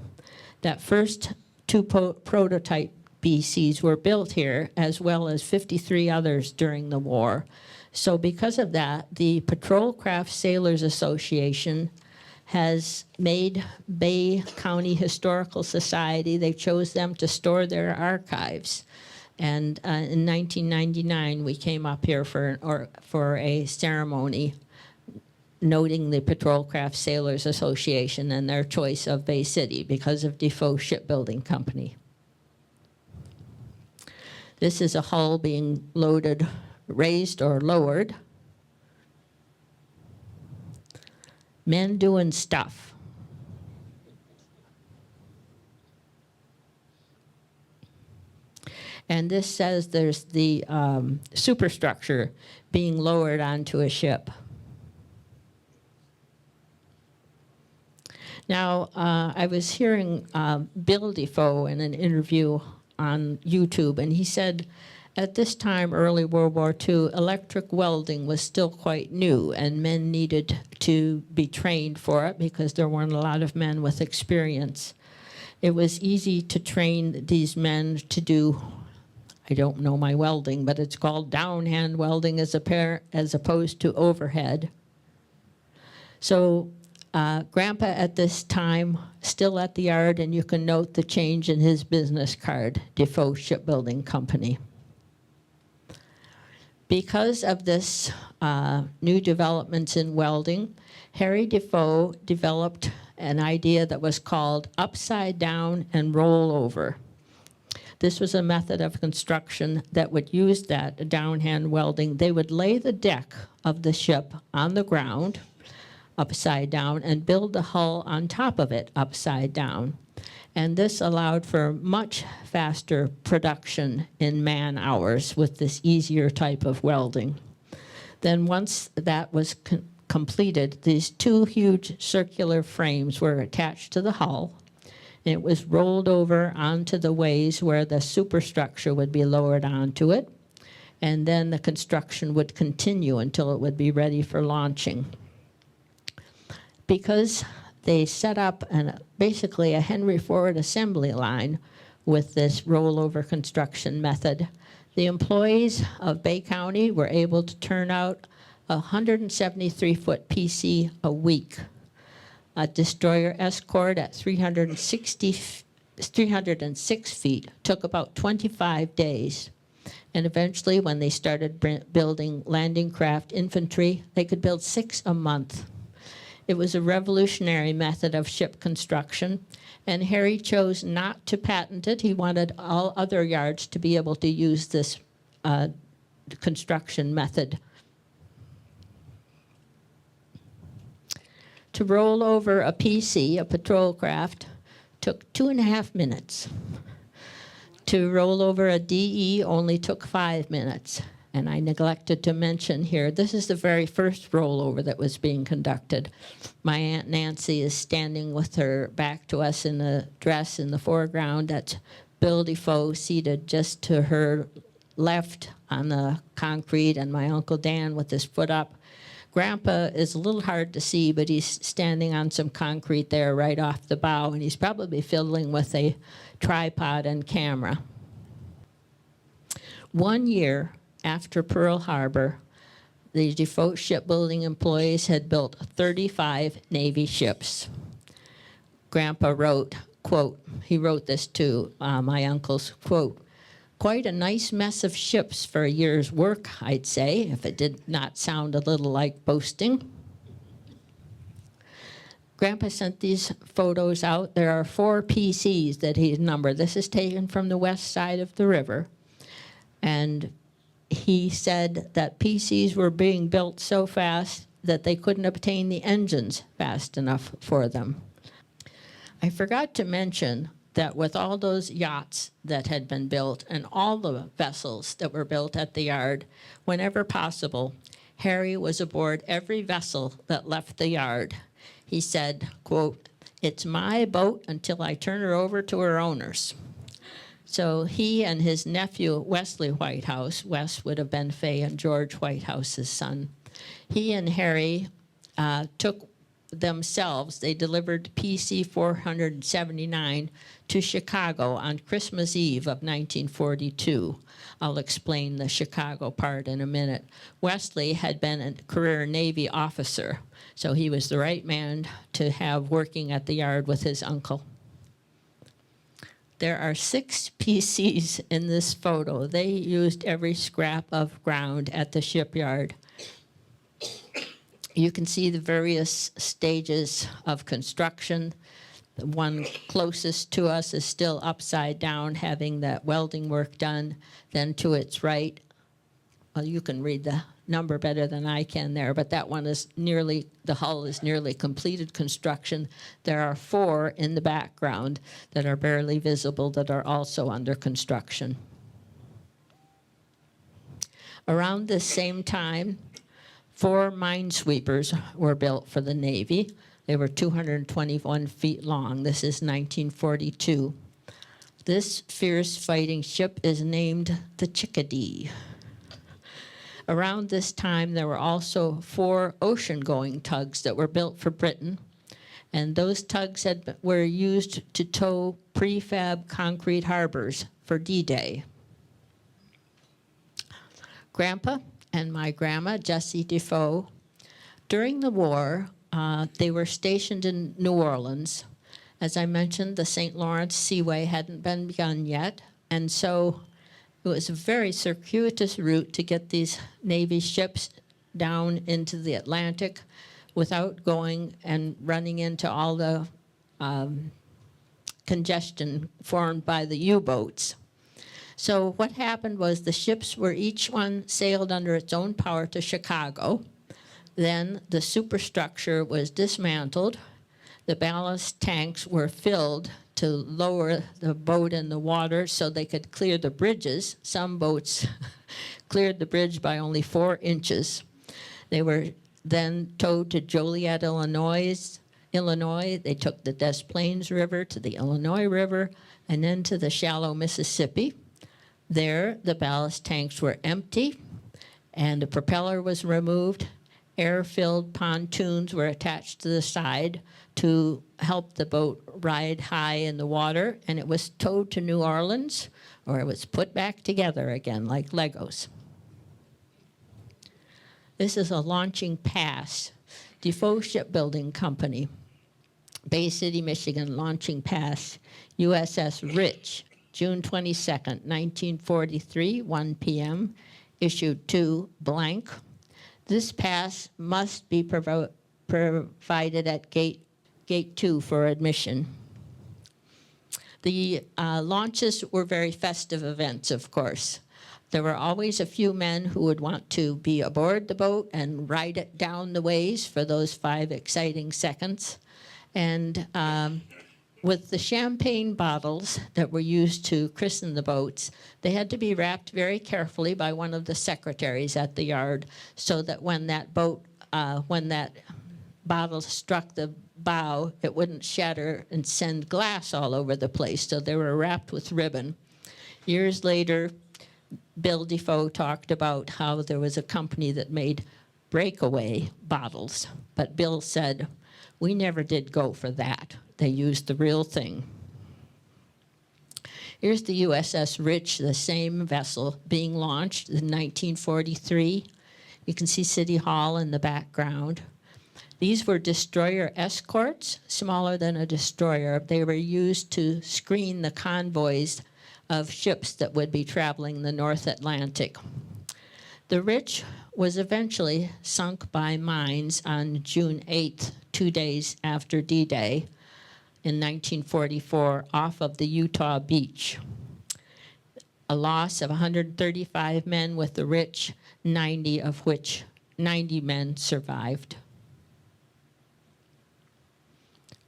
Speaker 1: That first 2 prototype PCs were built here, as well as 53 others during the war. So because of that, the Patrol Craft Sailors Association has made Bay County Historical Society, they chose them to store their archives. And in 1999, we came up here for a ceremony noting the Patrol Craft Sailors Association and their choice of Bay City because of Defoe Shipbuilding Company. This is a hull being loaded, raised or lowered. Men doing stuff. And this says there's the superstructure being lowered onto a ship. Now, I was hearing Bill Defoe in an interview on YouTube, and he said at this time, early World War II, electric welding was still quite new, and men needed to be trained for it because there weren't a lot of men with experience. It was easy to train these men to do, I don't know my welding, but it's called downhand welding as opposed to overhead. So Grandpa at this time still at the yard, and you can note the change in his business card, Defoe Shipbuilding Company. Because of this new developments in welding, Harry Defoe developed an idea that was called upside down and roll over. This was a method of construction that would use that downhand welding. They would lay the deck of the ship on the ground upside down and build the hull on top of it upside down. And this allowed for much faster production in man hours with this easier type of welding. Then once that was completed, these two huge circular frames were attached to the hull. And it was rolled over onto the ways where the superstructure would be lowered onto it. And then the construction would continue until it would be ready for launching. Because they set up basically a Henry Ford assembly line with this rollover construction method, the employees of Bay County were able to turn out a 173-foot PC a week. A destroyer escort at 306 feet took about 25 days. And eventually, when they started building landing craft infantry, they could build 6 a month. It was a revolutionary method of ship construction, and Harry chose not to patent it. He wanted all other yards to be able to use this construction method. To roll over a PC, a patrol craft, took 2.5 minutes. To roll over a DE only took 5 minutes. And I neglected to mention here, this is the very first rollover that was being conducted. My Aunt Nancy is standing with her back to us in a dress in the foreground. That's Bill Defoe seated just to her left on the concrete, and my Uncle Dan with his foot up. Grandpa is a little hard to see, but he's standing on some concrete there right off the bow, and he's probably fiddling with a tripod and camera. 1 year after Pearl Harbor, the Defoe Shipbuilding employees had built 35 Navy ships. Grandpa wrote, quote, he wrote this to my uncles, quote, "Quite a nice mess of ships for a year's work, I'd say, if it did not sound a little like boasting." Grandpa sent these photos out. There are 4 PCs that he's numbered. This is taken from the west side of the river. And he said that PCs were being built so fast that they couldn't obtain the engines fast enough for them. I forgot to mention that with all those yachts that had been built and all the vessels that were built at the yard, whenever possible, Harry was aboard every vessel that left the yard. He said, quote, "It's my boat until I turn her over to her owners." So he and his nephew, Wesley Whitehouse, Wes would have been Fay and George Whitehouse's son, he and Harry took themselves, they delivered PC 479 to Chicago on Christmas Eve of 1942. I'll explain the Chicago part in a minute. Wesley had been a career Navy officer, so he was the right man to have working at the yard with his uncle. There are 6 PCs in this photo. They used every scrap of ground at the shipyard. You can see the various stages of construction. The one closest to us is still upside down, having that welding work done. Then to its right, well, you can read the number better than I can there, but that one is nearly, the hull is nearly completed construction. There are 4 in the background that are barely visible that are also under construction. Around this same time, 4 minesweepers were built for the Navy. They were 221 feet long. This is 1942. This fierce fighting ship is named the Chickadee. Around this time, there were also 4 ocean-going tugs that were built for Britain, and those tugs were used to tow prefab concrete harbors for D-Day. Grandpa and my grandma, Jessie Defoe, during the war, They were stationed in New Orleans. As I mentioned, the St. Lawrence Seaway hadn't been begun yet, and so it was a very circuitous route to get these Navy ships down into the Atlantic without going and running into all the congestion formed by the U-boats. So what happened was the ships were each one sailed under its own power to Chicago. Then the superstructure was dismantled. The ballast tanks were filled to lower the boat in the water so they could clear the bridges. Some boats cleared the bridge by only 4 inches. They were then towed to Joliet, Illinois. They took the Des Plaines River to the Illinois River and then to the shallow Mississippi. There, the ballast tanks were empty and the propeller was removed. Air-filled pontoons were attached to the side to help the boat ride high in the water, and it was towed to New Orleans, or it was put back together again like Legos. This is a launching pass. Defoe Shipbuilding Company, Bay City, Michigan, launching pass, USS Rich, June 22nd, 1943, 1 p.m., issued to blank. This pass must be provided at gate 2 for admission. The launches were very festive events, of course. There were always a few men who would want to be aboard the boat and ride it down the ways for those 5 exciting seconds. And with the champagne bottles that were used to christen the boats, they had to be wrapped very carefully by one of the secretaries at the yard so that when that bottle struck the bow, it wouldn't shatter and send glass all over the place. So they were wrapped with ribbon. Years later, Bill Defoe talked about how there was a company that made breakaway bottles, but Bill said, "We never did go for that. They used the real thing." Here's the USS Rich, the same vessel, being launched in 1943. You can see City Hall in the background. These were destroyer escorts, smaller than a destroyer. They were used to screen the convoys of ships that would be traveling the North Atlantic. The Rich was eventually sunk by mines on June 8th, 2 days after D-Day in 1944 off of the Utah beach. A loss of 135 men with the Rich, 90 of which 90 men survived.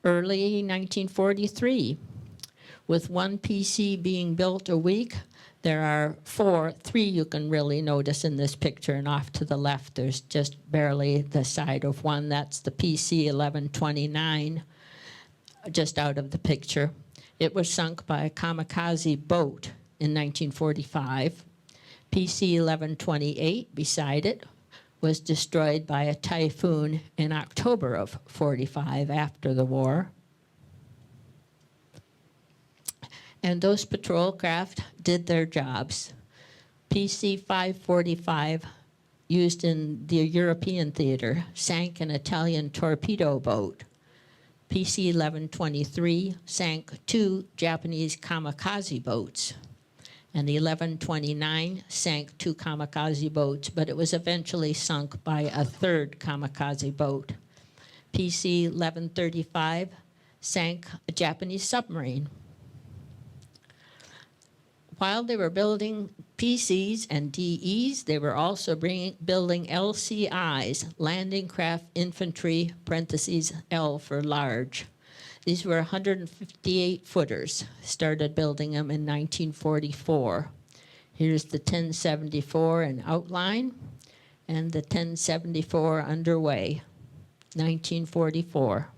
Speaker 1: Early 1943, with 1 PC being built a week, there are 3 you can really notice in this picture, and off to the left there's just barely the side of one. That's the PC 1129, just out of the picture. It was sunk by a kamikaze boat in 1945. PC 1128 beside it was destroyed by a typhoon in October of 45 after the war. And those patrol craft did their jobs. PC 545, used in the European theater, sank an Italian torpedo boat. PC 1123 sank 2 Japanese kamikaze boats. And the 1129 sank 2 kamikaze boats, but it was eventually sunk by a 3rd kamikaze boat. PC 1135 sank a Japanese submarine. While they were building PCs and DEs, they were also building LCIs, Landing Craft Infantry, parentheses L for large. These were 158-footers, started building them in 1944. Here's the 1074 in outline and the 1074 underway, 1944.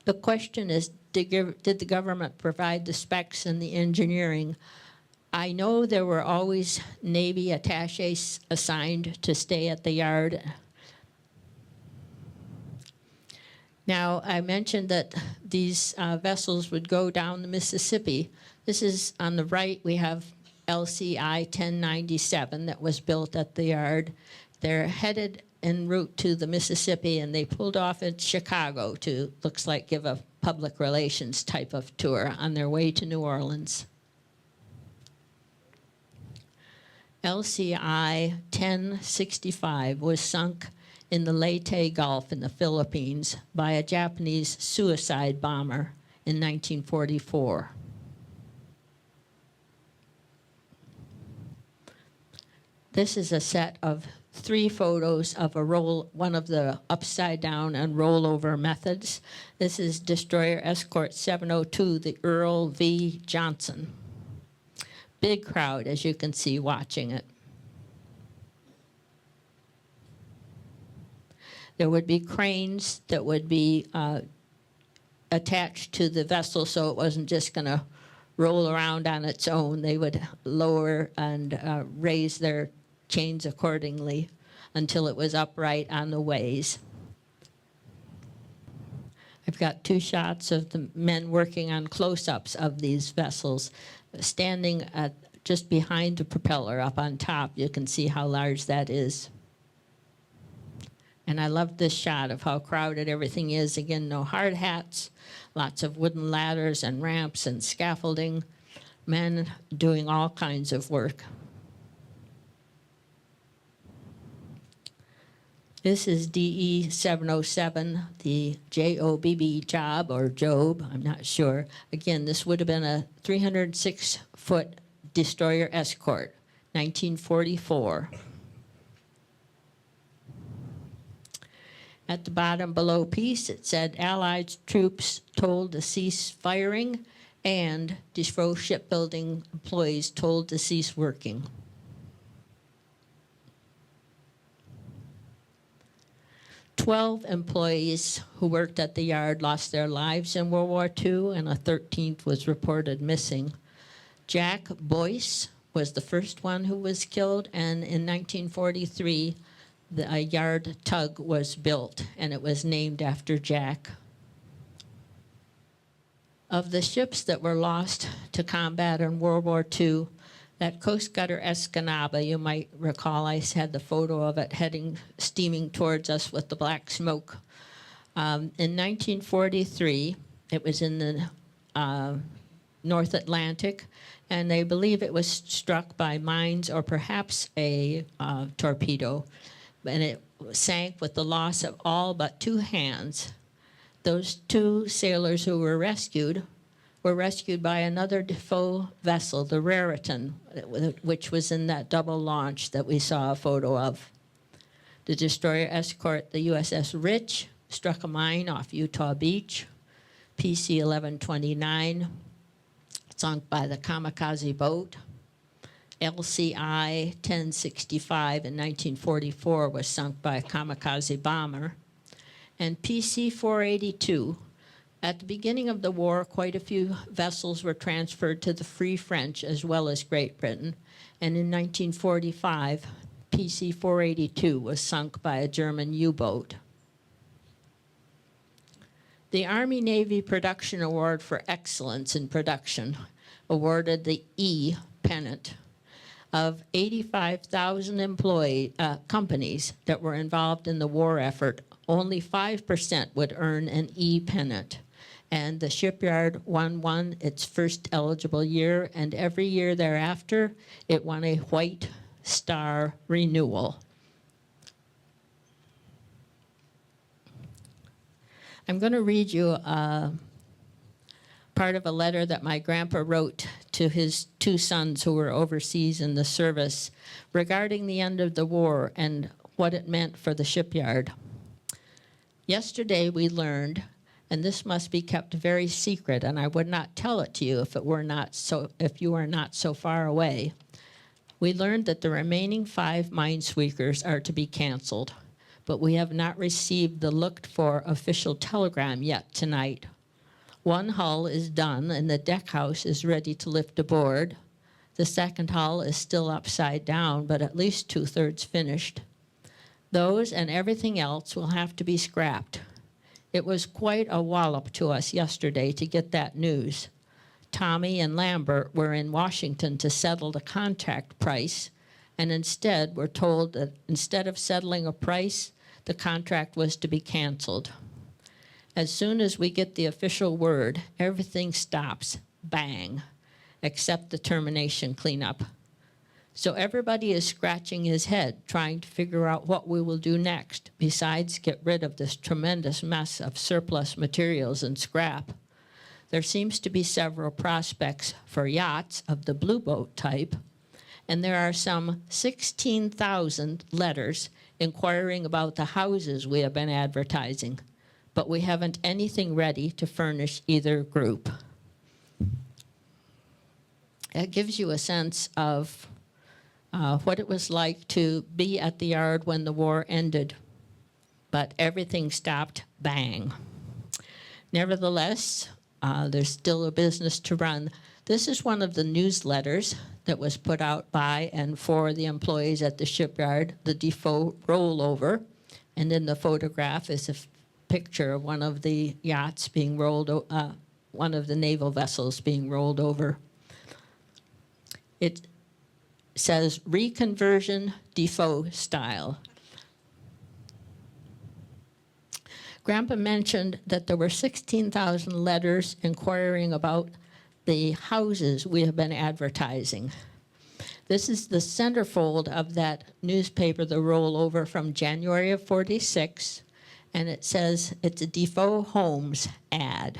Speaker 1: The question is, did the government provide the specs and the engineering? I know there were always Navy attachés assigned to stay at the yard. Now, I mentioned that these vessels would go down the Mississippi. This is on the right, we have LCI 1097 that was built at the yard. they're headed en route to the Mississippi, and they pulled off at Chicago to, looks like, give a public relations type of tour on their way to New Orleans. LCI 1065 was sunk in the Leyte Gulf in the Philippines by a Japanese suicide bomber in 1944. This is a set of 3 photos of one of the upside down and rollover methods. This is Destroyer Escort 702, the Earl V. Johnson. Big crowd, as you can see, watching it. There would be cranes that would be attached to the vessel, so it wasn't just going to roll around on its own. They would lower and raise their chains accordingly until it was upright on the ways. I've got 2 shots of the men working on close-ups of these vessels. Standing just behind the propeller up on top, you can see how large that is. And I love this shot of how crowded everything is. Again, no hard hats, lots of wooden ladders and ramps and scaffolding, men doing all kinds of work. This is DE 707, the JOBB job, or Job, I'm not sure. Again, this would have been a 306-foot destroyer escort, 1944. At the bottom below peace, it said Allied troops told to cease firing and Defoe Shipbuilding employees told to cease working. Twelve employees who worked at the yard lost their lives in World War II, and a 13th was reported missing. Jack Boyce was the first one who was killed, and in 1943, a yard tug was built, and it was named after Jack. Of the ships that were lost to combat in World War II, that Coast Gutter Escanaba, you might recall, I had the photo of it steaming towards us with the black smoke. In 1943, it was in the North Atlantic, and they believe it was struck by mines or perhaps a torpedo, and it sank with the loss of all but 2 hands. Those 2 sailors who were rescued by another Defoe vessel, the Raritan, which was in that double launch that we saw a photo of. The destroyer escort, the USS Rich, struck a mine off Utah Beach. PC 1129, sunk by the kamikaze boat. LCI 1065 in 1944 was sunk by a kamikaze bomber. And PC 482, at the beginning of the war, quite a few vessels were transferred to the Free French as well as Great Britain. And in 1945, PC 482 was sunk by a German U-boat. The Army-Navy Production Award for Excellence in Production awarded the E pennant. Of 85,000 companies that were involved in the war effort, only 5% would earn an E pennant. And the shipyard won its first eligible year, and every year thereafter, it won a White Star renewal. I'm going to read you part of a letter that my grandpa wrote to his 2 sons who were overseas in the service regarding the end of the war and what it meant for the shipyard. Yesterday we learned, and this must be kept very secret, and I would not tell it to you if you were not so far away. We learned that the remaining 5 minesweepers are to be canceled, but we have not received the looked-for official telegram yet tonight. 1 hull is done, and the deck house is ready to lift aboard. The second hull is still upside down, but at least 2/3 finished. Those and everything else will have to be scrapped. It was quite a wallop to us yesterday to get that news. Tommy and Lambert were in Washington to settle the contract price, And instead, we're told that instead of settling a price, the contract was to be canceled. As soon as we get the official word, everything stops, bang, except the termination cleanup. So everybody is scratching his head, trying to figure out what we will do next, besides get rid of this tremendous mess of surplus materials and scrap. There seems to be several prospects for yachts of the blue boat type, and there are some 16,000 letters inquiring about the houses we have been advertising, but we haven't anything ready to furnish either group. It gives you a sense of what it was like to be at the yard when the war ended, but everything stopped, bang. Nevertheless, there's still a business to run. This is one of the newsletters that was put out by and for the employees at the shipyard, the Defoe rollover. And in the photograph is a picture of one of the yachts being rolled, one of the naval vessels being rolled over. It says reconversion Defoe style. Grandpa mentioned that there were 16,000 letters inquiring about the houses we have been advertising. This is the centerfold of that newspaper, the rollover from January of '46, and it says it's a Defoe Homes ad.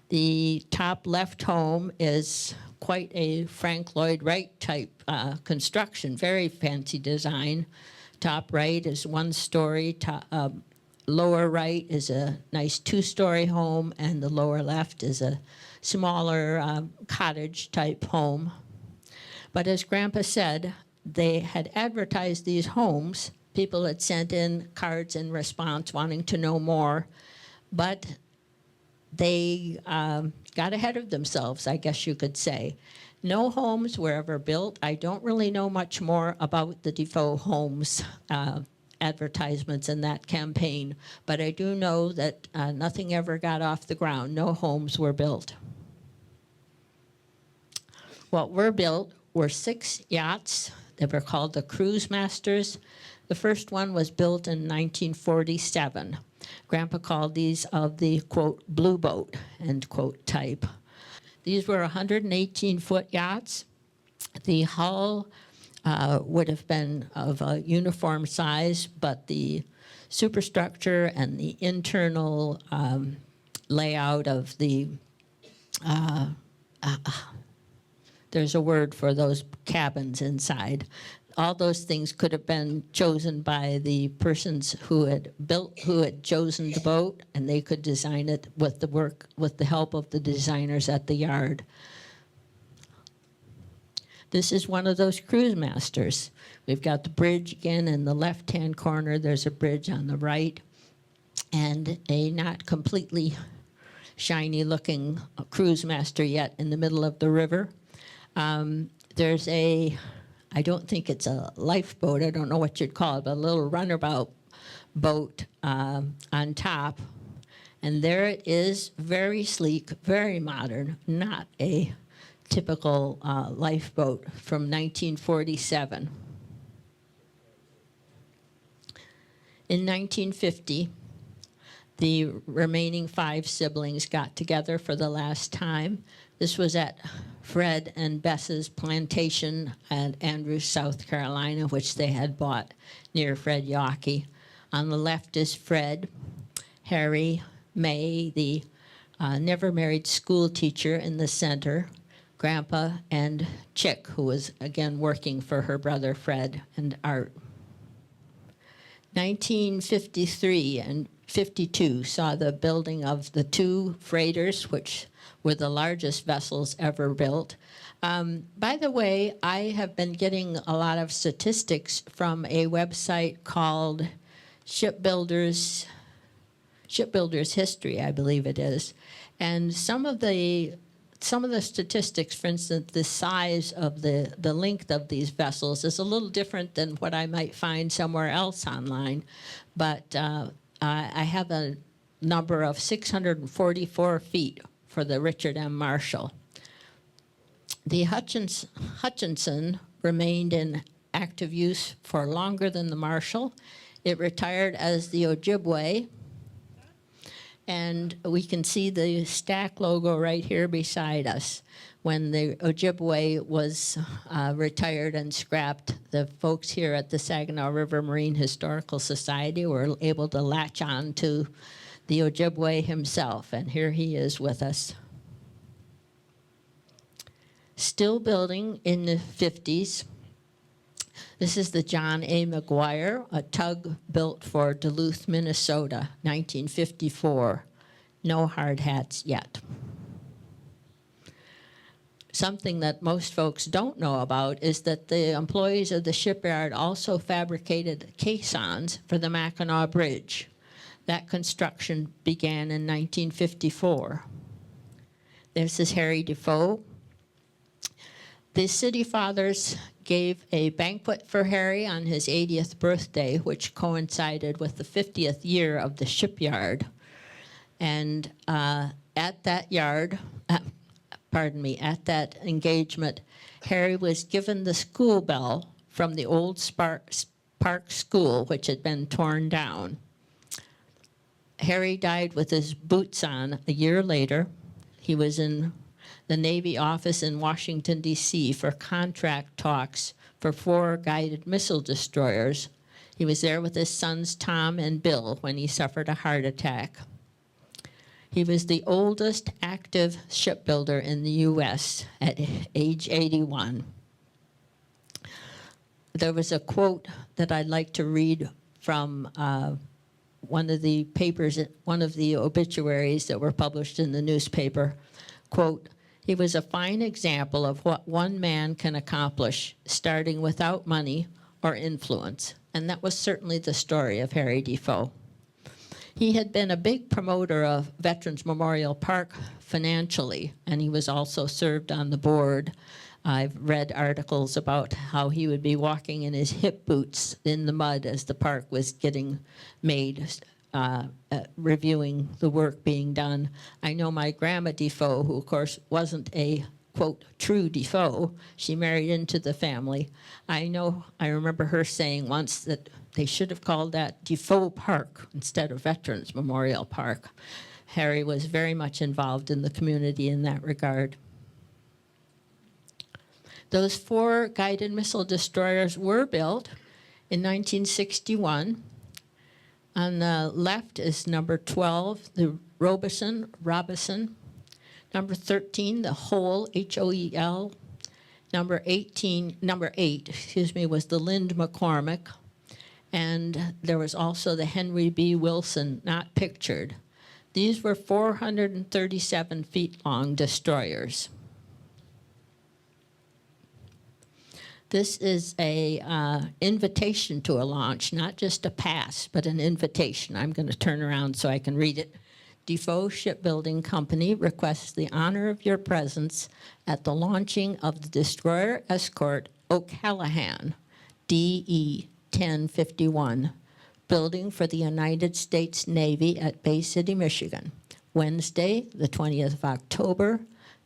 Speaker 1: The top left home is quite a Frank Lloyd Wright type construction, very fancy design. Top right is one story, lower right is a nice two-story home, and the lower left is a smaller cottage type home. But as Grandpa said, they had advertised these homes. People had sent in cards in response wanting to know more, but they got ahead of themselves, I guess you could say. No homes were ever built. I don't really know much more about the Defoe Homes advertisements in that campaign, but I do know that nothing ever got off the ground. No homes were built. What were built were 6 yachts. They were called the Cruise Masters. The first one was built in 1947. Grandpa called these of the, quote, blue boat, end quote, type. These were 118-foot yachts. The hull would have been of a uniform size, but the superstructure and the internal layout of the there's a word for those cabins inside. All those things could have been chosen by the persons who had chosen the boat, and they could design it with the help of the designers at the yard. This is one of those cruise masters. We've got the bridge again in the left-hand corner. There's a bridge on the right, and a not completely shiny-looking cruise master yet in the middle of the river. There's I don't think it's a lifeboat, I don't know what you'd call it, but a little runabout boat on top. And there it is, very sleek, very modern, not a typical lifeboat from 1947. In 1950, the remaining 5 siblings got together for the last time. This was at Fred and Bess's plantation at Andrews, South Carolina, which they had bought near Fred Yawkey. On the left is Fred, Harry, May, the never-married school teacher in the center, Grandpa, and Chick, who was, again, working for her brother Fred and Art. 1953 and 52 saw the building of the 2 freighters, which were the largest vessels ever built. By the way, I have been getting a lot of statistics from a website called Shipbuilders History, I believe it is. And some of the statistics, for instance, the size of the length of these vessels is a little different than what I might find somewhere else online. But I have a number of 644 feet for the Richard M. Marshall. The Hutchinson remained in active use for longer than the Marshall. It retired as the Ojibwe, and we can see the stack logo right here beside us. When the Ojibwe was retired and scrapped, the folks here at the Saginaw River Marine Historical Society were able to latch on to the Ojibwe himself, and here he is with us. Still building in the 50s. This is the John A. McGuire, a tug built for Duluth, Minnesota, 1954. No hard hats yet. Something that most folks don't know about is that the employees of the shipyard also fabricated caissons for the Mackinac Bridge. That construction began in 1954. This is Harry DeFoe. The City Fathers gave a banquet for Harry on his 80th birthday, which coincided with the 50th year of the shipyard. And at that engagement, Harry was given the school bell from the old Park School, which had been torn down. Harry died with his boots on a year later. He was in the Navy office in Washington, D.C. for contract talks for 4 guided missile destroyers. He was there with his sons Tom and Bill when he suffered a heart attack. He was the oldest active shipbuilder in the U.S. at age 81. There was a quote that I'd like to read from one of the papers, one of the obituaries that were published in the newspaper. Quote, "He was a fine example of what one man can accomplish, starting without money or influence." And that was certainly the story of Harry DeFoe. He had been a big promoter of Veterans Memorial Park financially, and he was also served on the board. I've read articles about how he would be walking in his hip boots in the mud as the park was getting made, reviewing the work being done. I know my grandma Defoe, who of course wasn't a, quote, true Defoe, she married into the family. I remember her saying once that they should have called that Defoe Park instead of Veterans Memorial Park. Harry was very much involved in the community in that regard. Those 4 guided missile destroyers were built in 1961. On the left is number 12, the Robison. Number 13, the Hoel, H-O-E-L. Number 8, was the Lind McCormick. And there was also the Henry B. Wilson, not pictured. These were 437 feet long destroyers. This is a invitation to a launch, not just a pass, but an invitation. I'm going to turn around so I can read it. Defoe Shipbuilding Company requests the honor of your presence at the launching of the destroyer escort O'Callahan, DE 1051, building for the United States Navy at Bay City, Michigan, Wednesday, the 20th of October,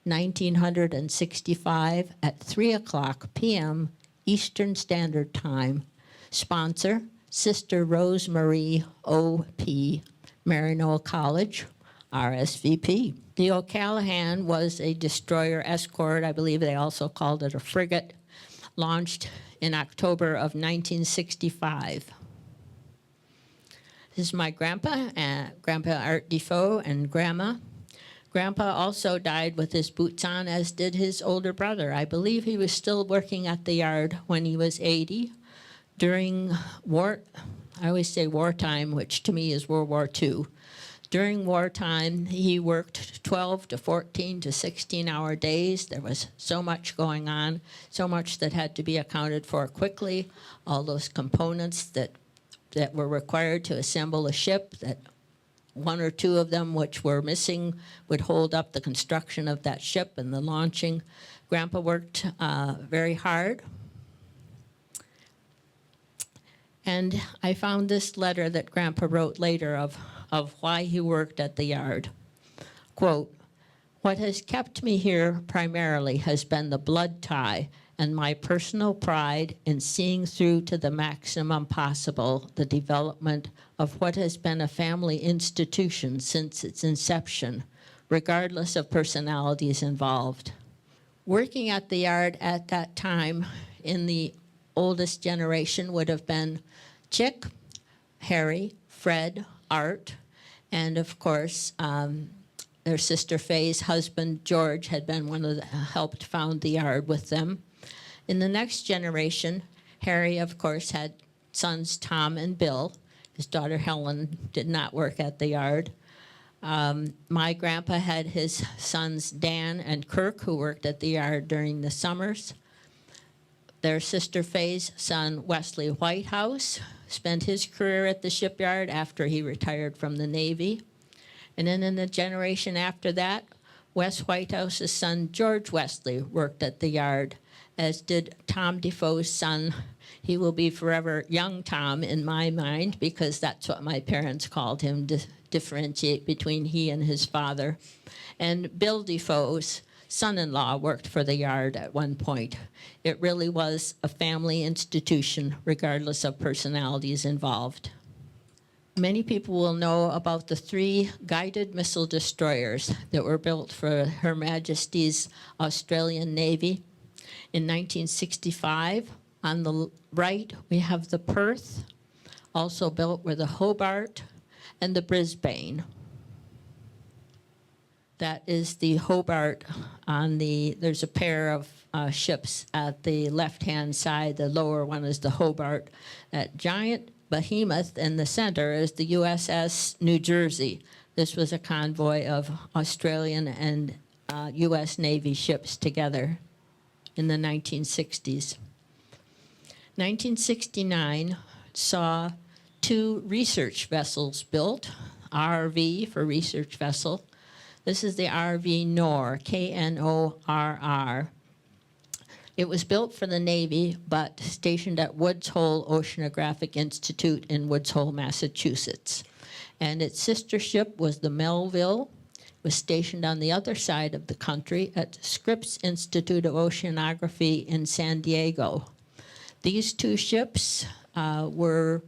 Speaker 1: 1965 at 3:00 p.m. Eastern Standard Time. Sponsor, Sister Rosemarie O.P., Maryknoll College, RSVP. The O'Callahan was a destroyer escort. I believe they also called it a frigate, launched in October of 1965. This is my grandpa, Grandpa Art Defoe, and Grandma. Grandpa also died with his boots on, as did his older brother. I believe he was still working at the yard when he was 80. During war, I always say wartime, which to me is World War II. During wartime, he worked 12 to 14 to 16-hour days. There was so much going on, so much that had to be accounted for quickly, all those components that were required to assemble a ship, that 1 or 2 of them which were missing would hold up the construction of that ship and the launching. Grandpa worked very hard. And I found this letter that Grandpa wrote later of why he worked at the yard. Quote, "What has kept me here primarily has been the blood tie and my personal pride in seeing through to the maximum possible the development of what has been a family institution since its inception, regardless of personalities involved. Working at the yard at that time in the oldest generation would have been Chick, Harry, Fred, Art, and of course, their sister Faye's husband, George, had been one of the, helped found the yard with them. In the next generation, Harry, of course, had sons Tom and Bill. His daughter Helen did not work at the yard. My grandpa had his sons Dan and Kirk, who worked at the yard during the summers. Their sister Faye's son, Wesley Whitehouse, spent his career at the shipyard after he retired from the Navy. And then in the generation after that, Wes Whitehouse's son, George Wesley, worked at the yard, as did Tom Defoe's son. He will be forever young Tom in my mind, because that's what my parents called him, to differentiate between he and his father. And Bill Defoe's son-in-law worked for the yard at one point. It really was a family institution, regardless of personalities involved. Many people will know about the 3 guided missile destroyers that were built for Her Majesty's Australian Navy in 1965. On the right, we have the Perth, also built were the Hobart and the Brisbane. That is the Hobart on the, there's a pair of ships at the left-hand side. The lower one is the Hobart. That giant behemoth in the center is the USS New Jersey. This was a convoy of Australian and US Navy ships together in the 1960s. 1969 saw 2 research vessels built, RV for research vessel. This is the RV Knorr, K-N-O-R-R. It was built for the Navy, but stationed at Woods Hole Oceanographic Institute in Woods Hole, Massachusetts. And its sister ship was the Melville. It was stationed on the other side of the country at Scripps Institute of Oceanography in San Diego. These 2 ships were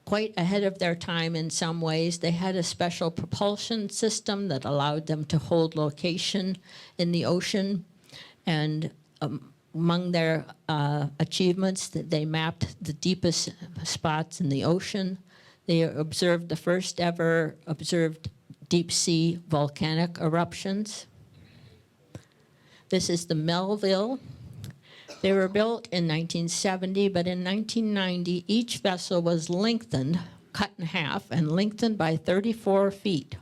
Speaker 1: quite ahead of their time in some ways. They had a special propulsion system that allowed them to hold location in the ocean. And among their achievements, that they mapped the deepest spots in the ocean. They observed the first ever observed deep sea volcanic eruptions. This is the Melville. They were built in 1970, but in 1990, each vessel was lengthened, cut in half, and lengthened by 34 feet.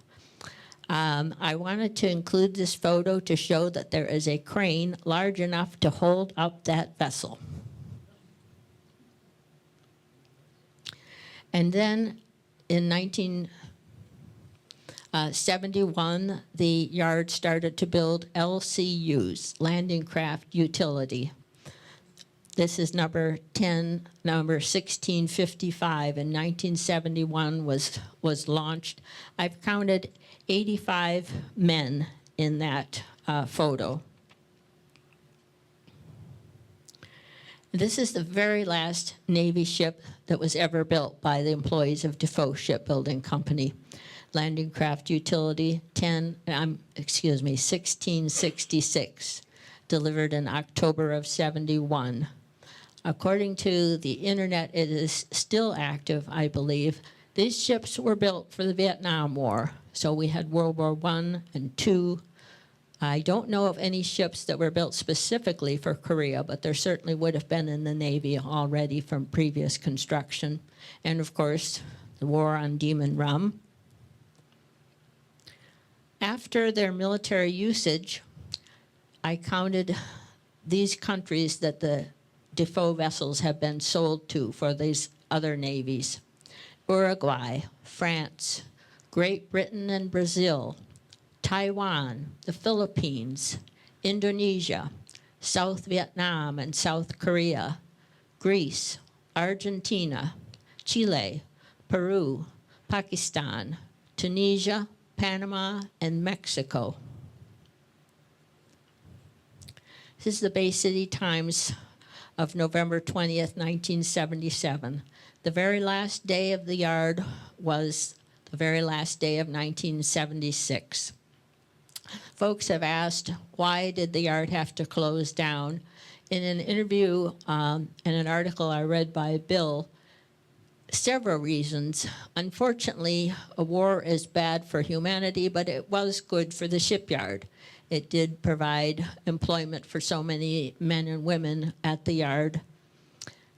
Speaker 1: I wanted to include this photo to show that there is a crane large enough to hold up that vessel. And then in 1971, the yard started to build LCUs, landing craft utility. This is number 1655, and 1971 was launched. I've counted 85 men in that photo. This is the very last Navy ship that was ever built by the employees of Defoe Shipbuilding Company. Landing craft utility 1666, delivered in October of 71. According to the internet, it is still active, I believe. These ships were built for the Vietnam War. So we had World War I and II. I don't know of any ships that were built specifically for Korea, but there certainly would have been in the Navy already from previous construction. And of course, the war on Demon Rum. After their military usage, I counted these countries that the Defoe vessels have been sold to for these other navies: Uruguay, France, Great Britain and Brazil, Taiwan, the Philippines, Indonesia, South Vietnam and South Korea, Greece, Argentina, Chile, Peru, Pakistan, Tunisia, Panama, and Mexico. This This is the Bay City Times of November 20th, 1977. The very last day of the yard was the very last day of 1976. Folks have asked, why did the yard have to close down? In an interview and an article I read by Bill, several reasons. Unfortunately, a war is bad for humanity, but it was good for the shipyard. It did provide employment for so many men and women at the yard.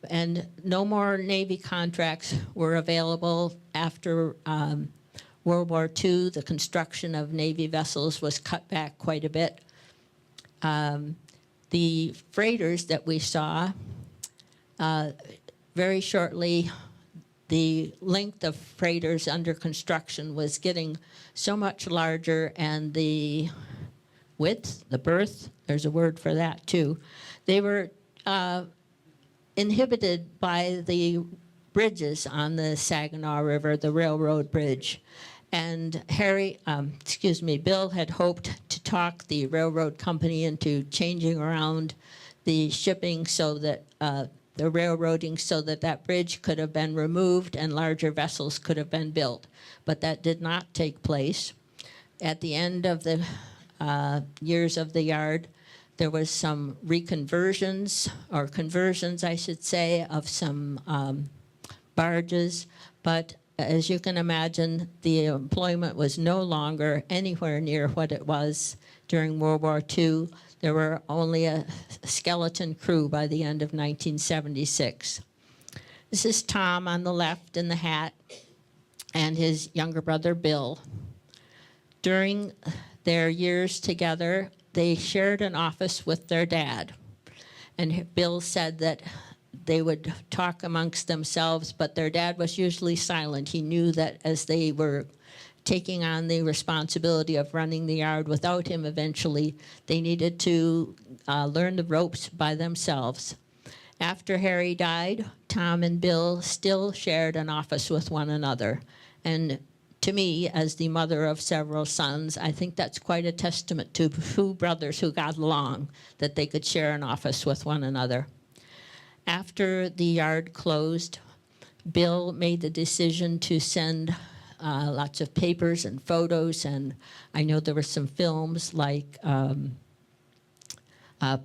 Speaker 1: And no more Navy contracts were available after World War II. The construction of Navy vessels was cut back quite a bit. The freighters that we saw, very shortly, the length of freighters under construction was getting so much larger, and the width, the berth, there's a word for that too, they were inhibited by the bridges on the Saginaw River, the railroad bridge. And Bill had hoped to talk the railroad company into changing around the shipping so that the railroading so that that bridge could have been removed and larger vessels could have been built. But that did not take place. At the end of the years of the yard, there was some reconversions, or conversions, I should say, of some barges. But as you can imagine, the employment was no longer anywhere near what it was during World War II. There were only a skeleton crew by the end of 1976. This is Tom on the left in the hat, and his younger brother, Bill. During their years together, they shared an office with their dad. And Bill said that they would talk amongst themselves, but their dad was usually silent. He knew that as they were taking on the responsibility of running the yard without him eventually, they needed to learn the ropes by themselves. After Harry died, Tom and Bill still shared an office with one another. And to me, as the mother of several sons, I think that's quite a testament to two brothers who got along, that they could share an office with one another. After the yard closed, Bill made the decision to send lots of papers and photos, and I know there were some films like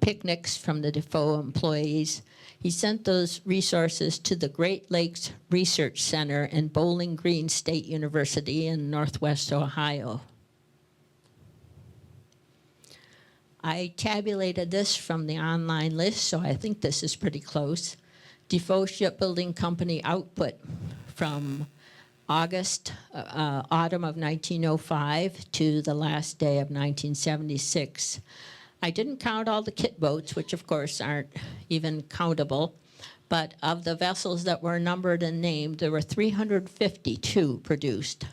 Speaker 1: picnics from the Defoe employees. He sent those resources to the Great Lakes Research Center in Bowling Green State University in Northwest Ohio. I tabulated this from the online list, so I think this is pretty close. Defoe Shipbuilding Company output from autumn of 1905 to the last day of 1976. I didn't count all the kit boats, which of course aren't even countable, but of the vessels that were numbered and named, there were 352 produced.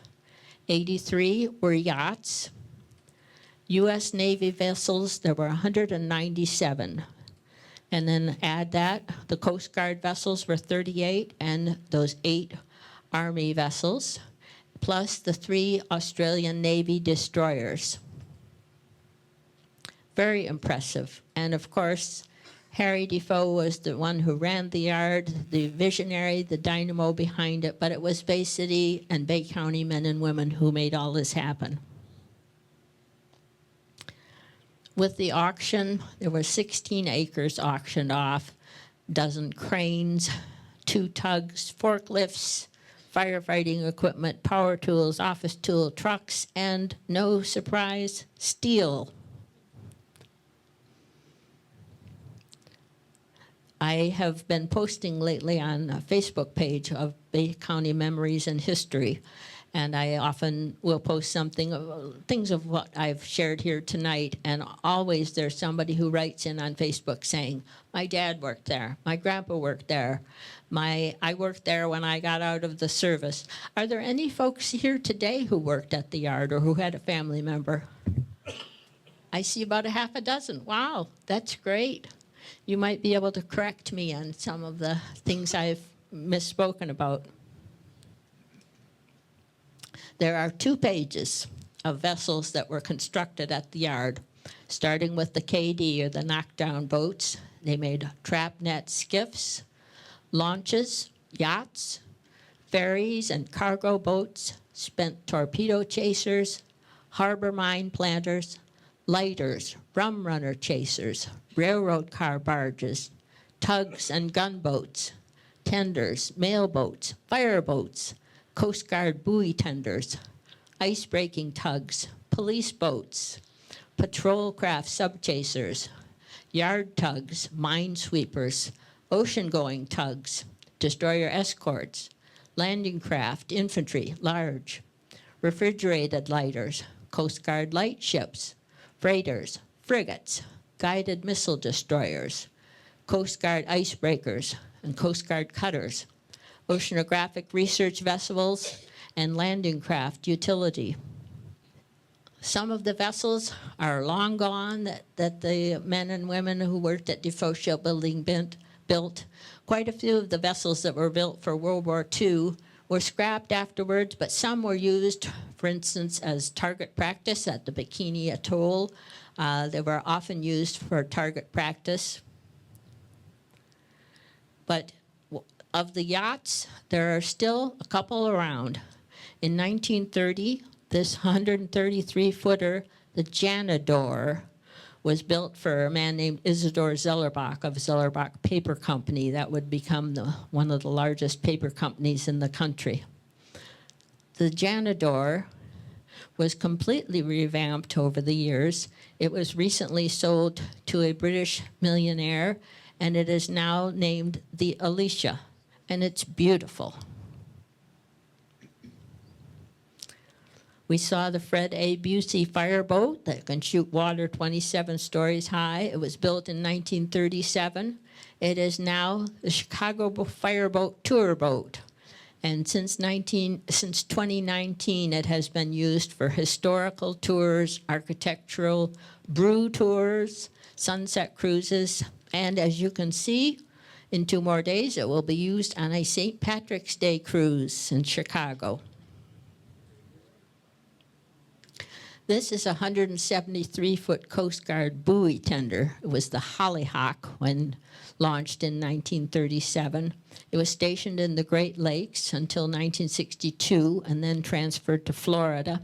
Speaker 1: 83 were yachts. U.S. Navy vessels, there were 197. And then add that, the Coast Guard vessels were 38, and those 8 Army vessels, plus the 3 Australian Navy destroyers. Very impressive. And of course, Harry DeFoe was the one who ran the yard, the visionary, the dynamo behind it, but it was Bay City and Bay County men and women who made all this happen. With the auction, there were 16 acres auctioned off, a dozen cranes, 2 tugs, forklifts, firefighting equipment, power tools, office tool, trucks, and no surprise, steel. I have been posting lately on a Facebook page of Bay County Memories and History, and I often will post things of what I've shared here tonight, and always there's somebody who writes in on Facebook saying, my dad worked there, my grandpa worked there, I worked there when I got out of the service. Are there any folks here today who worked at the yard or who had a family member? I see about a half a dozen. Wow, that's great. You might be able to correct me on some of the things I've misspoken about. There are 2 pages of vessels that were constructed at the yard. Starting with the KD, or the knockdown boats, they made trap net skiffs, launches, yachts, ferries and cargo boats, spent torpedo chasers, harbor mine planters, lighters, rum runner chasers, railroad car barges, tugs and gunboats, tenders, mail boats, fire boats, Coast Guard buoy tenders, ice-breaking tugs, police boats, patrol craft subchasers, yard tugs, minesweepers, ocean-going tugs, destroyer escorts, landing craft, infantry, large, refrigerated lighters, Coast Guard light ships, freighters, frigates, guided missile destroyers, Coast Guard icebreakers, and Coast Guard cutters, oceanographic research vessels, and landing craft utility. Some of the vessels are long gone that the men and women who worked at Defoe Shipbuilding built. Quite a few of the vessels that were built for World War II were scrapped afterwards, but some were used, for instance, as target practice at the Bikini Atoll. They were often used for target practice. But of the yachts, there are still a couple around. In 1930, this 133-footer, the Janador, was built for a man named Isidor Zellerbach of Zellerbach Paper Company. That would become one of the largest paper companies in the country. The Janador was completely revamped over the years. It was recently sold to a British millionaire, and it is now named the Alicia, and it's beautiful. We saw the Fred A. Busey fireboat that can shoot water 27 stories high. It was built in 1937. It is now the Chicago Fireboat Tour Boat. And since 2019, it has been used for historical tours, architectural brew tours, sunset cruises, and as you can see, in 2 more days, it will be used on a St. Patrick's Day cruise in Chicago. This is a 173-foot Coast Guard buoy tender. It was the Hollyhock when launched in 1937. It was stationed in the Great Lakes until 1962 and then transferred to Florida.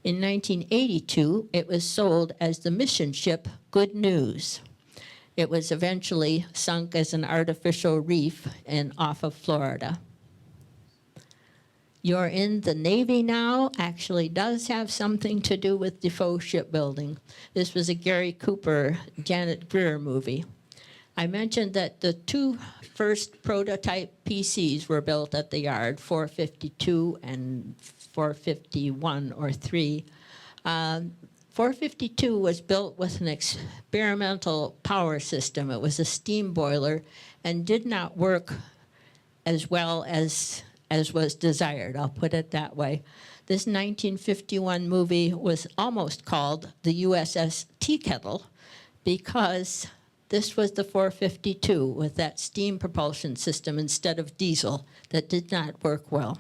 Speaker 1: In 1982, it was sold as the mission ship Good News. It was eventually sunk as an artificial reef off of Florida. You're in the Navy now actually does have something to do with Defoe Shipbuilding. This was a Gary Cooper, Janet Greer movie. I mentioned that the 2 first prototype PCs were built at the yard, 452 and 451 or 3. 452 was built with an experimental power system. It was a steam boiler and did not work as well as was desired, I'll put it that way. This 1951 movie was almost called the USS Tea Kettle because this was the 452 with that steam propulsion system instead of diesel that did not work well.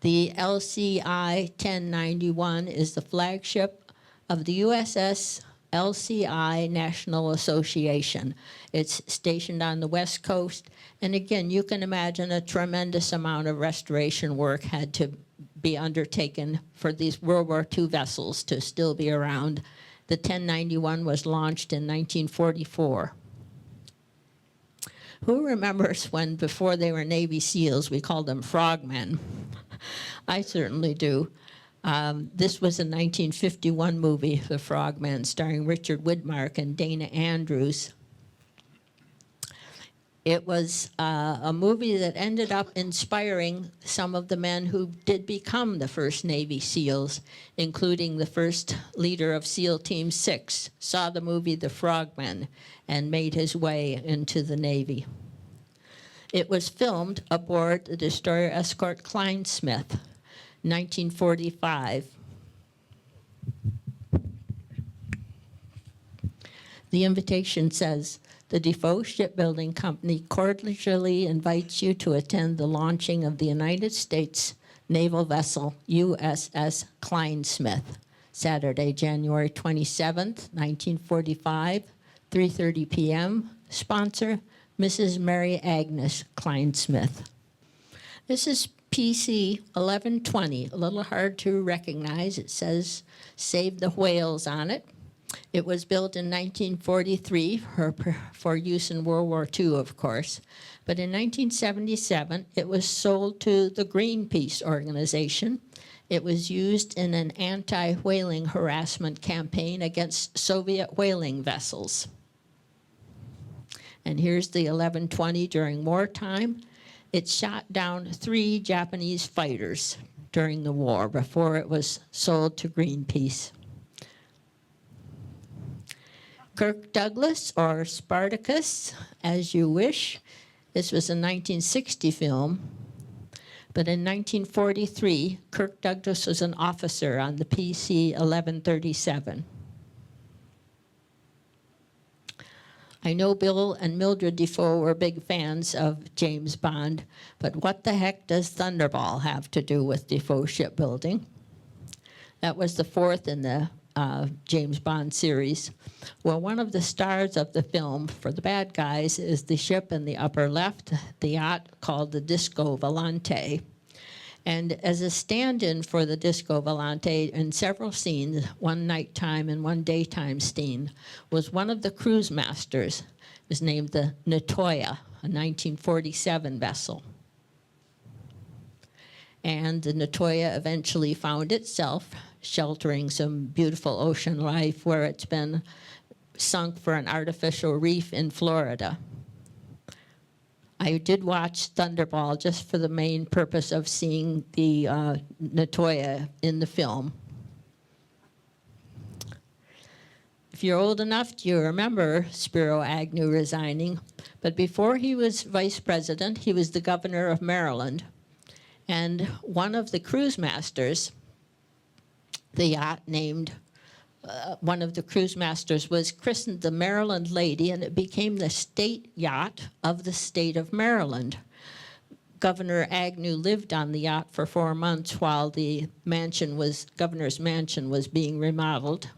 Speaker 1: The LCI 1091 is the flagship of the USS LCI National Association. It's stationed on the West Coast, and again, you can imagine a tremendous amount of restoration work had to be undertaken for these World War II vessels to still be around. The 1091 was launched in 1944. Who remembers when, before they were Navy SEALs, we called them frogmen? I certainly do. This was a 1951 movie, The Frogmen, starring Richard Widmark and Dana Andrews. It was a movie that ended up inspiring some of the men who did become the first Navy SEALs, including the first leader of SEAL Team 6, saw the movie The Frogmen and made his way into the Navy. It was filmed aboard the destroyer escort Kleinsmith, 1945. The invitation says, "The Defoe Shipbuilding Company cordially invites you to attend the launching of the United States naval vessel USS Kleinsmith, Saturday, January 27th, 1945, 3:30 p.m. Sponsor, Mrs. Mary Agnes Kleinsmith. This is PC 1120, a little hard to recognize. It says Save the Whales on it. It was built in 1943 for use in World War II, of course. But in 1977, it was sold to the Greenpeace organization. It was used in an anti-whaling harassment campaign against Soviet whaling vessels. And here's the 1120 during wartime. It shot down 3 Japanese fighters during the war before it was sold to Greenpeace. Kirk Douglas, or Spartacus, as you wish. This was a 1960 film. But in 1943, Kirk Douglas was an officer on the PC 1137. I know Bill and Mildred Defoe were big fans of James Bond, but what the heck does Thunderball have to do with Defoe Shipbuilding? That was the 4th in the James Bond series. Well, one of the stars of the film for the bad guys is the ship in the upper left, the yacht called the Disco Volante. And as a stand-in for the Disco Volante in several scenes, one nighttime and one daytime scene, was one of the cruise masters. It was named the Natoya, a 1947 vessel. And the Natoya eventually found itself sheltering some beautiful ocean life where it's been sunk for an artificial reef in Florida. I did watch Thunderball just for the main purpose of seeing the Natoya in the film. If you're old enough, you remember Spiro Agnew resigning. But before he was vice president, he was the governor of Maryland. And one of the cruise masters, the yacht named, one of the cruise masters was christened the Maryland Lady, and it became the state yacht of the state of Maryland. Governor Agnew lived on the yacht for 4 months while the governor's mansion was being remodeled.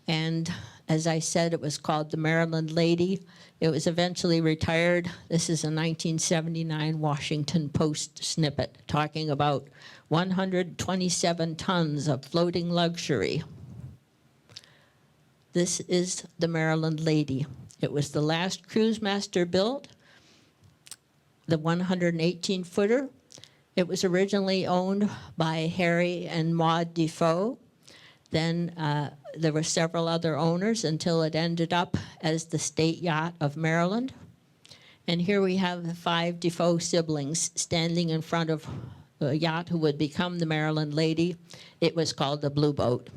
Speaker 1: And as I said, it was called the Maryland Lady. It was eventually retired. This is a 1979 Washington Post snippet talking about 127 tons of floating luxury. This is the Maryland Lady. It was the last cruise master built, the 118-footer. It was originally owned by Harry and Maud Defoe. Then there were several other owners until it ended up as the state yacht of Maryland. And here we have the 5 Defoe siblings standing in front of the yacht who would become the Maryland Lady. It was called the Blue Boat.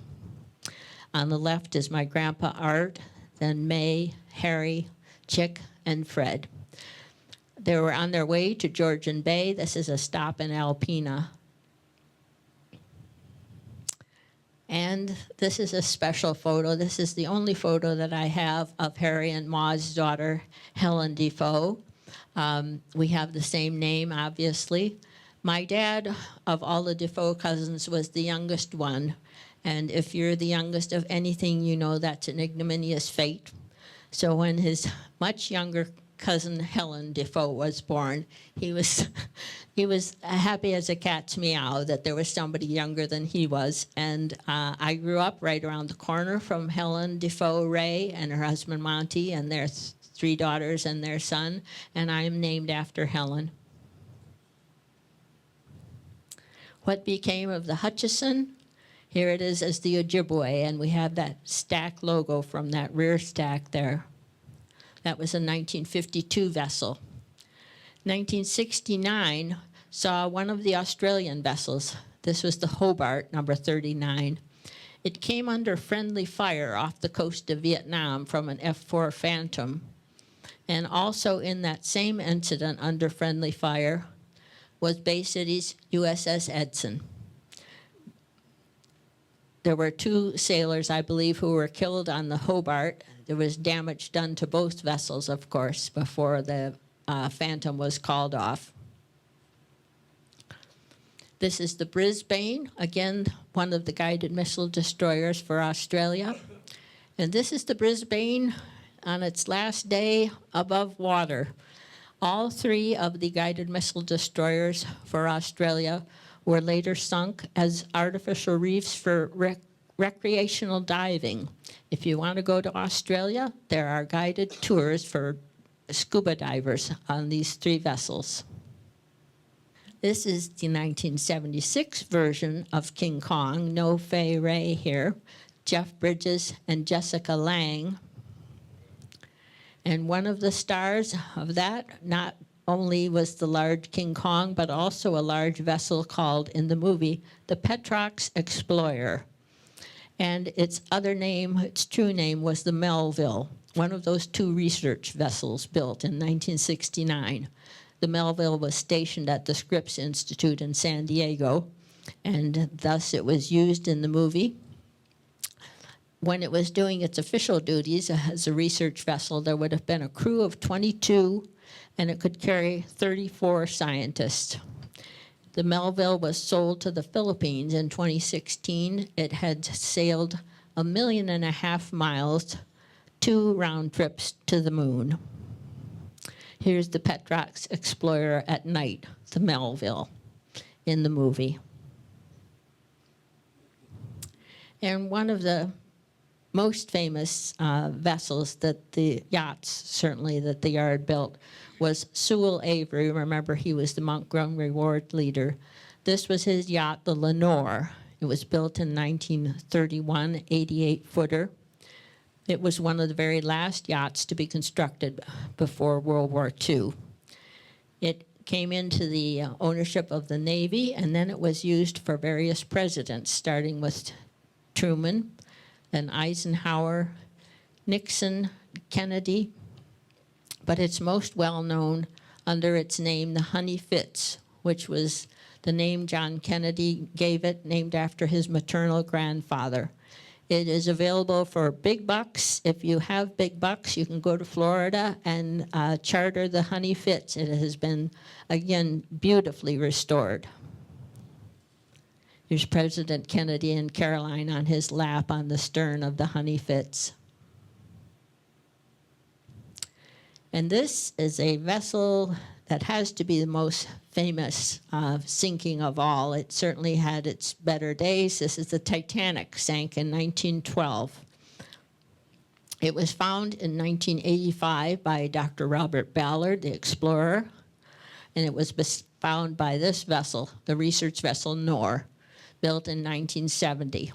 Speaker 1: On the left is my grandpa Art, then May, Harry, Chick, and Fred. They were on their way to Georgian Bay. This is a stop in Alpena. And this is a special photo. This is the only photo that I have of Harry and Maud's daughter, Helen DeFoe. We have the same name, obviously. My dad, of all the Defoe cousins, was the youngest one. And if you're the youngest of anything, you know that's an ignominious fate. So when his much younger cousin Helen DeFoe was born, he was happy as a cat's meow that there was somebody younger than he was. And I grew up right around the corner from Helen DeFoe Ray and her husband Monty and their 3 daughters and their son, and I am named after Helen. What became of the Hutchison? Here it is as the Ojibwe, and we have that stack logo from that rear stack there. That was a 1952 vessel. 1969 saw one of the Australian vessels. This was the Hobart, number 39. It came under friendly fire off the coast of Vietnam from an F-4 Phantom. And also in that same incident under friendly fire was Bay City's USS Edson. There were 2 sailors, I believe, who were killed on the Hobart. There was damage done to both vessels, of course, before the Phantom was called off. This is the Brisbane, again, one of the guided missile destroyers for Australia. And this is the Brisbane on its last day above water. All three of the guided missile destroyers for Australia were later sunk as artificial reefs for recreational diving. If you want to go to Australia, there are guided tours for scuba divers on these three vessels. This is the 1976 version of King Kong, no Fay Ray here, Jeff Bridges and Jessica Lang. And one of the stars of that not only was the large King Kong, but also a large vessel called in the movie the Petrox Explorer. And its other name, its true name, was the Melville, one of those two research vessels built in 1969. The Melville was stationed at the Scripps Institute in San Diego, and thus it was used in the movie. When it was doing its official duties as a research vessel, there would have been a crew of 22, and it could carry 34 scientists. The Melville was sold to the Philippines in 2016. It had sailed 1.5 million miles, 2 round trips to the moon. Here's the Petrox Explorer at night, the Melville, in the movie. And one of the most famous vessels that the yachts, certainly that the yard built, was Sewell Avery. Remember, he was the Montgomery Ward leader. This was his yacht, the Lenore. It was built in 1931, 88-footer. It was one of the very last yachts to be constructed before World War II. It came into the ownership of the Navy, and then it was used for various presidents, starting with Truman, then Eisenhower, Nixon, Kennedy. But it's most well known under its name, the Honey Fitz, which was the name John Kennedy gave it, named after his maternal grandfather. It is available for big bucks. If you have big bucks, you can go to Florida and charter the Honey Fitz. It has been, again, beautifully restored. Here's President Kennedy and Caroline on his lap on the stern of the Honey Fitz. And this is a vessel that has to be the most famous sinking of all. It certainly had its better days. This is the Titanic, sank in 1912. It was found in 1985 by Dr. Robert Ballard, the explorer, and it was found by this vessel, the research vessel Nor, built in 1970.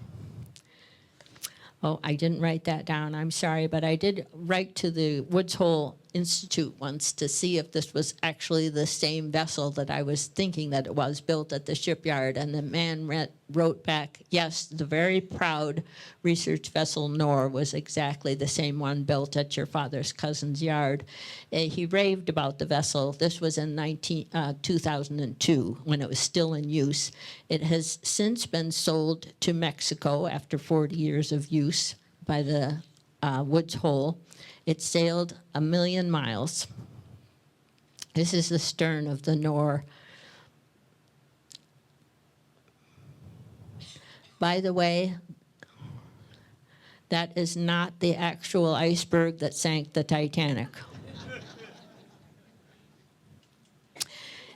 Speaker 1: Oh, I didn't write that down, I'm sorry, but I did write to the Woods Hole Institute once to see if this was actually the same vessel that I was thinking that it was, built at the shipyard, and the man wrote back, yes, the very proud research vessel Nor was exactly the same one built at your father's cousin's yard. He raved about the vessel. This was in 2002 when it was still in use. It has since been sold to Mexico after 40 years of use by the Woods Hole. It sailed 1 million miles. This is the stern of the Nor. By the way, that is not the actual iceberg that sank the Titanic.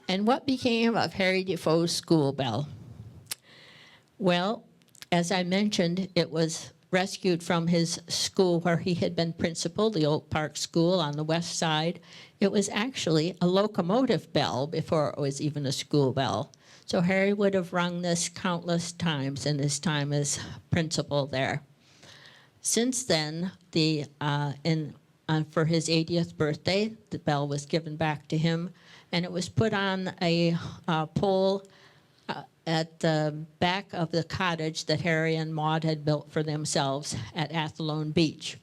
Speaker 1: And what became of Harry Defoe's school bell? Well, as I mentioned, it was rescued from his school where he had been principal, the Oak Park School on the west side. It was actually a locomotive bell before it was even a school bell. So Harry would have rung this countless times in his time as principal there. Since then, for his 80th birthday, the bell was given back to him, and it was put on a pole at the back of the cottage that Harry and Maude had built for themselves at Athlone Beach.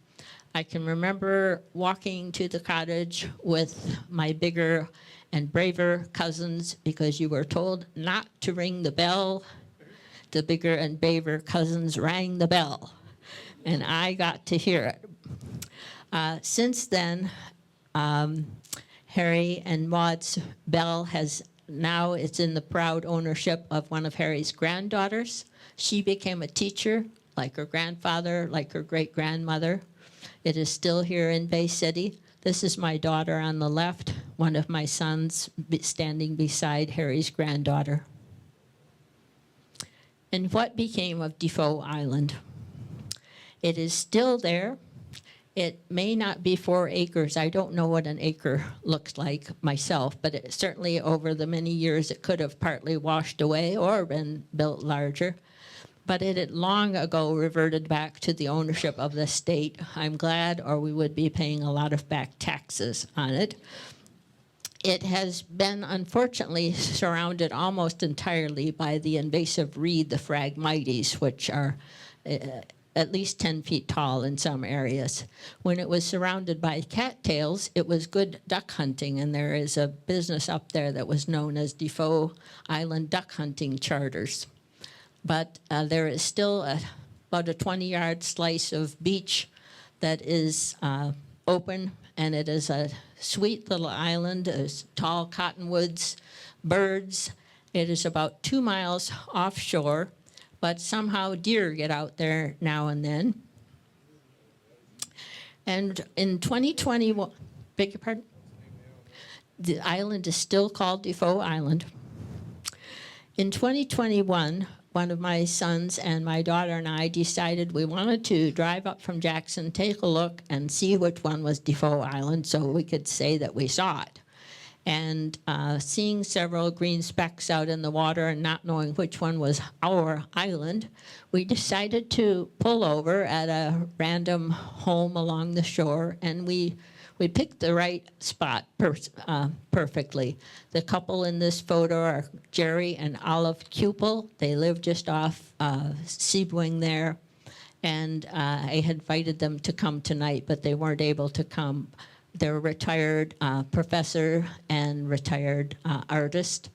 Speaker 1: I can remember walking to the cottage with my bigger and braver cousins because you were told not to ring the bell. The bigger and braver cousins rang the bell, and I got to hear it. Since then, Harry and Maude's bell has now it's in the proud ownership of one of Harry's granddaughters. She became a teacher, like her grandfather, like her great-grandmother. It is still here in Bay City. This is my daughter on the left, one of my sons standing beside Harry's granddaughter. And what became of Defoe Island? It is still there. It may not be 4 acres. I don't know what an acre looks like myself, but it, certainly over the many years it could have partly washed away or been built larger. But it had long ago reverted back to the ownership of the state. I'm glad, or we would be paying a lot of back taxes on it. It has been, unfortunately, surrounded almost entirely by the invasive reed, the Phragmites, which are at least 10 feet tall in some areas. When it was surrounded by cattails, it was good duck hunting, and there is a business up there that was known as Defoe Island duck hunting charters. But there is still about a 20-yard slice of beach that is open, and it is a sweet little island. There's tall cottonwoods, birds. It is about 2 miles offshore, but somehow deer get out there now and then. And in 2021, beg your pardon? The island is still called Defoe Island. In 2021, one of my sons and my daughter and I decided we wanted to drive up from Jackson, take a look, and see which one was Defoe Island so we could say that we saw it. And seeing several green specks out in the water and not knowing which one was our island, we decided to pull over at a random home along the shore, and we picked the right spot perfectly. The couple in this photo are Jerry and Olive Cupel. They live just off Seaboing there. And I had invited them to come tonight, but they weren't able to come. They're a retired professor and retired artist.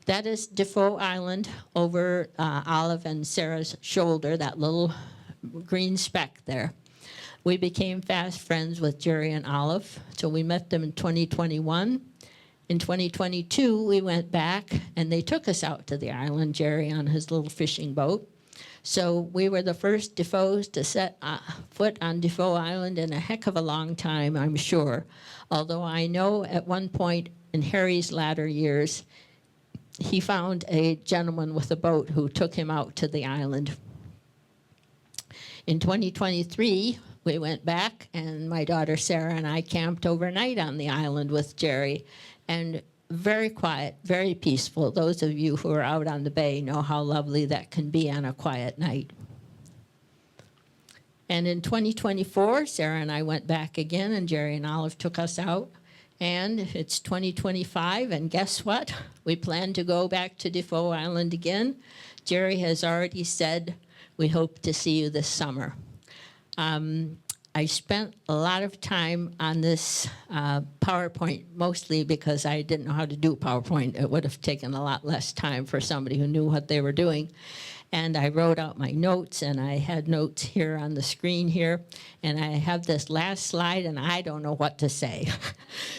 Speaker 1: That is Defoe Island over Olive and Sarah's shoulder, that little green speck there. We became fast friends with Jerry and Olive, so we met them in 2021. In 2022, we went back, and they took us out to the island, Jerry on his little fishing boat. So we were the first Defoe's to set foot on Defoe Island in a heck of a long time, I'm sure. Although I know at one point in Harry's latter years, he found a gentleman with a boat who took him out to the island. In 2023, we went back, and my daughter Sarah and I camped overnight on the island with Jerry, and very quiet, very peaceful. Those of you who are out on the bay know how lovely that can be on a quiet night. And in 2024, Sarah and I went back again, and Jerry and Olive took us out. And it's 2025, and guess what? We plan to go back to Defoe Island again. Jerry has already said, we hope to see you this summer. I spent a lot of time on this PowerPoint, mostly because I didn't know how to do PowerPoint. It would have taken a lot less time for somebody who knew what they were doing. And I wrote out my notes, and I had notes here on the screen here. And I have this last slide, and I don't know what to say.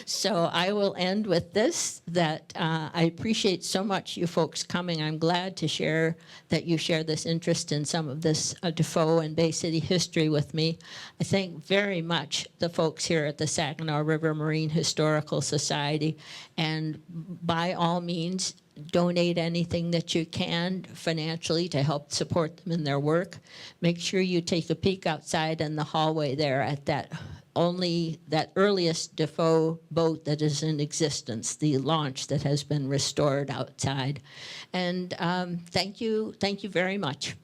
Speaker 1: So I will end with this, that I appreciate so much you folks coming. I'm glad to share that you share this interest in some of this Defoe and Bay City history with me. I thank very much the folks here at the Saginaw River Marine Historical Society. And by all means, donate anything that you can financially to help support them in their work. Make sure you take a peek outside in the hallway there at that earliest Defoe boat that is in existence, the launch that has been restored outside. And thank you very much.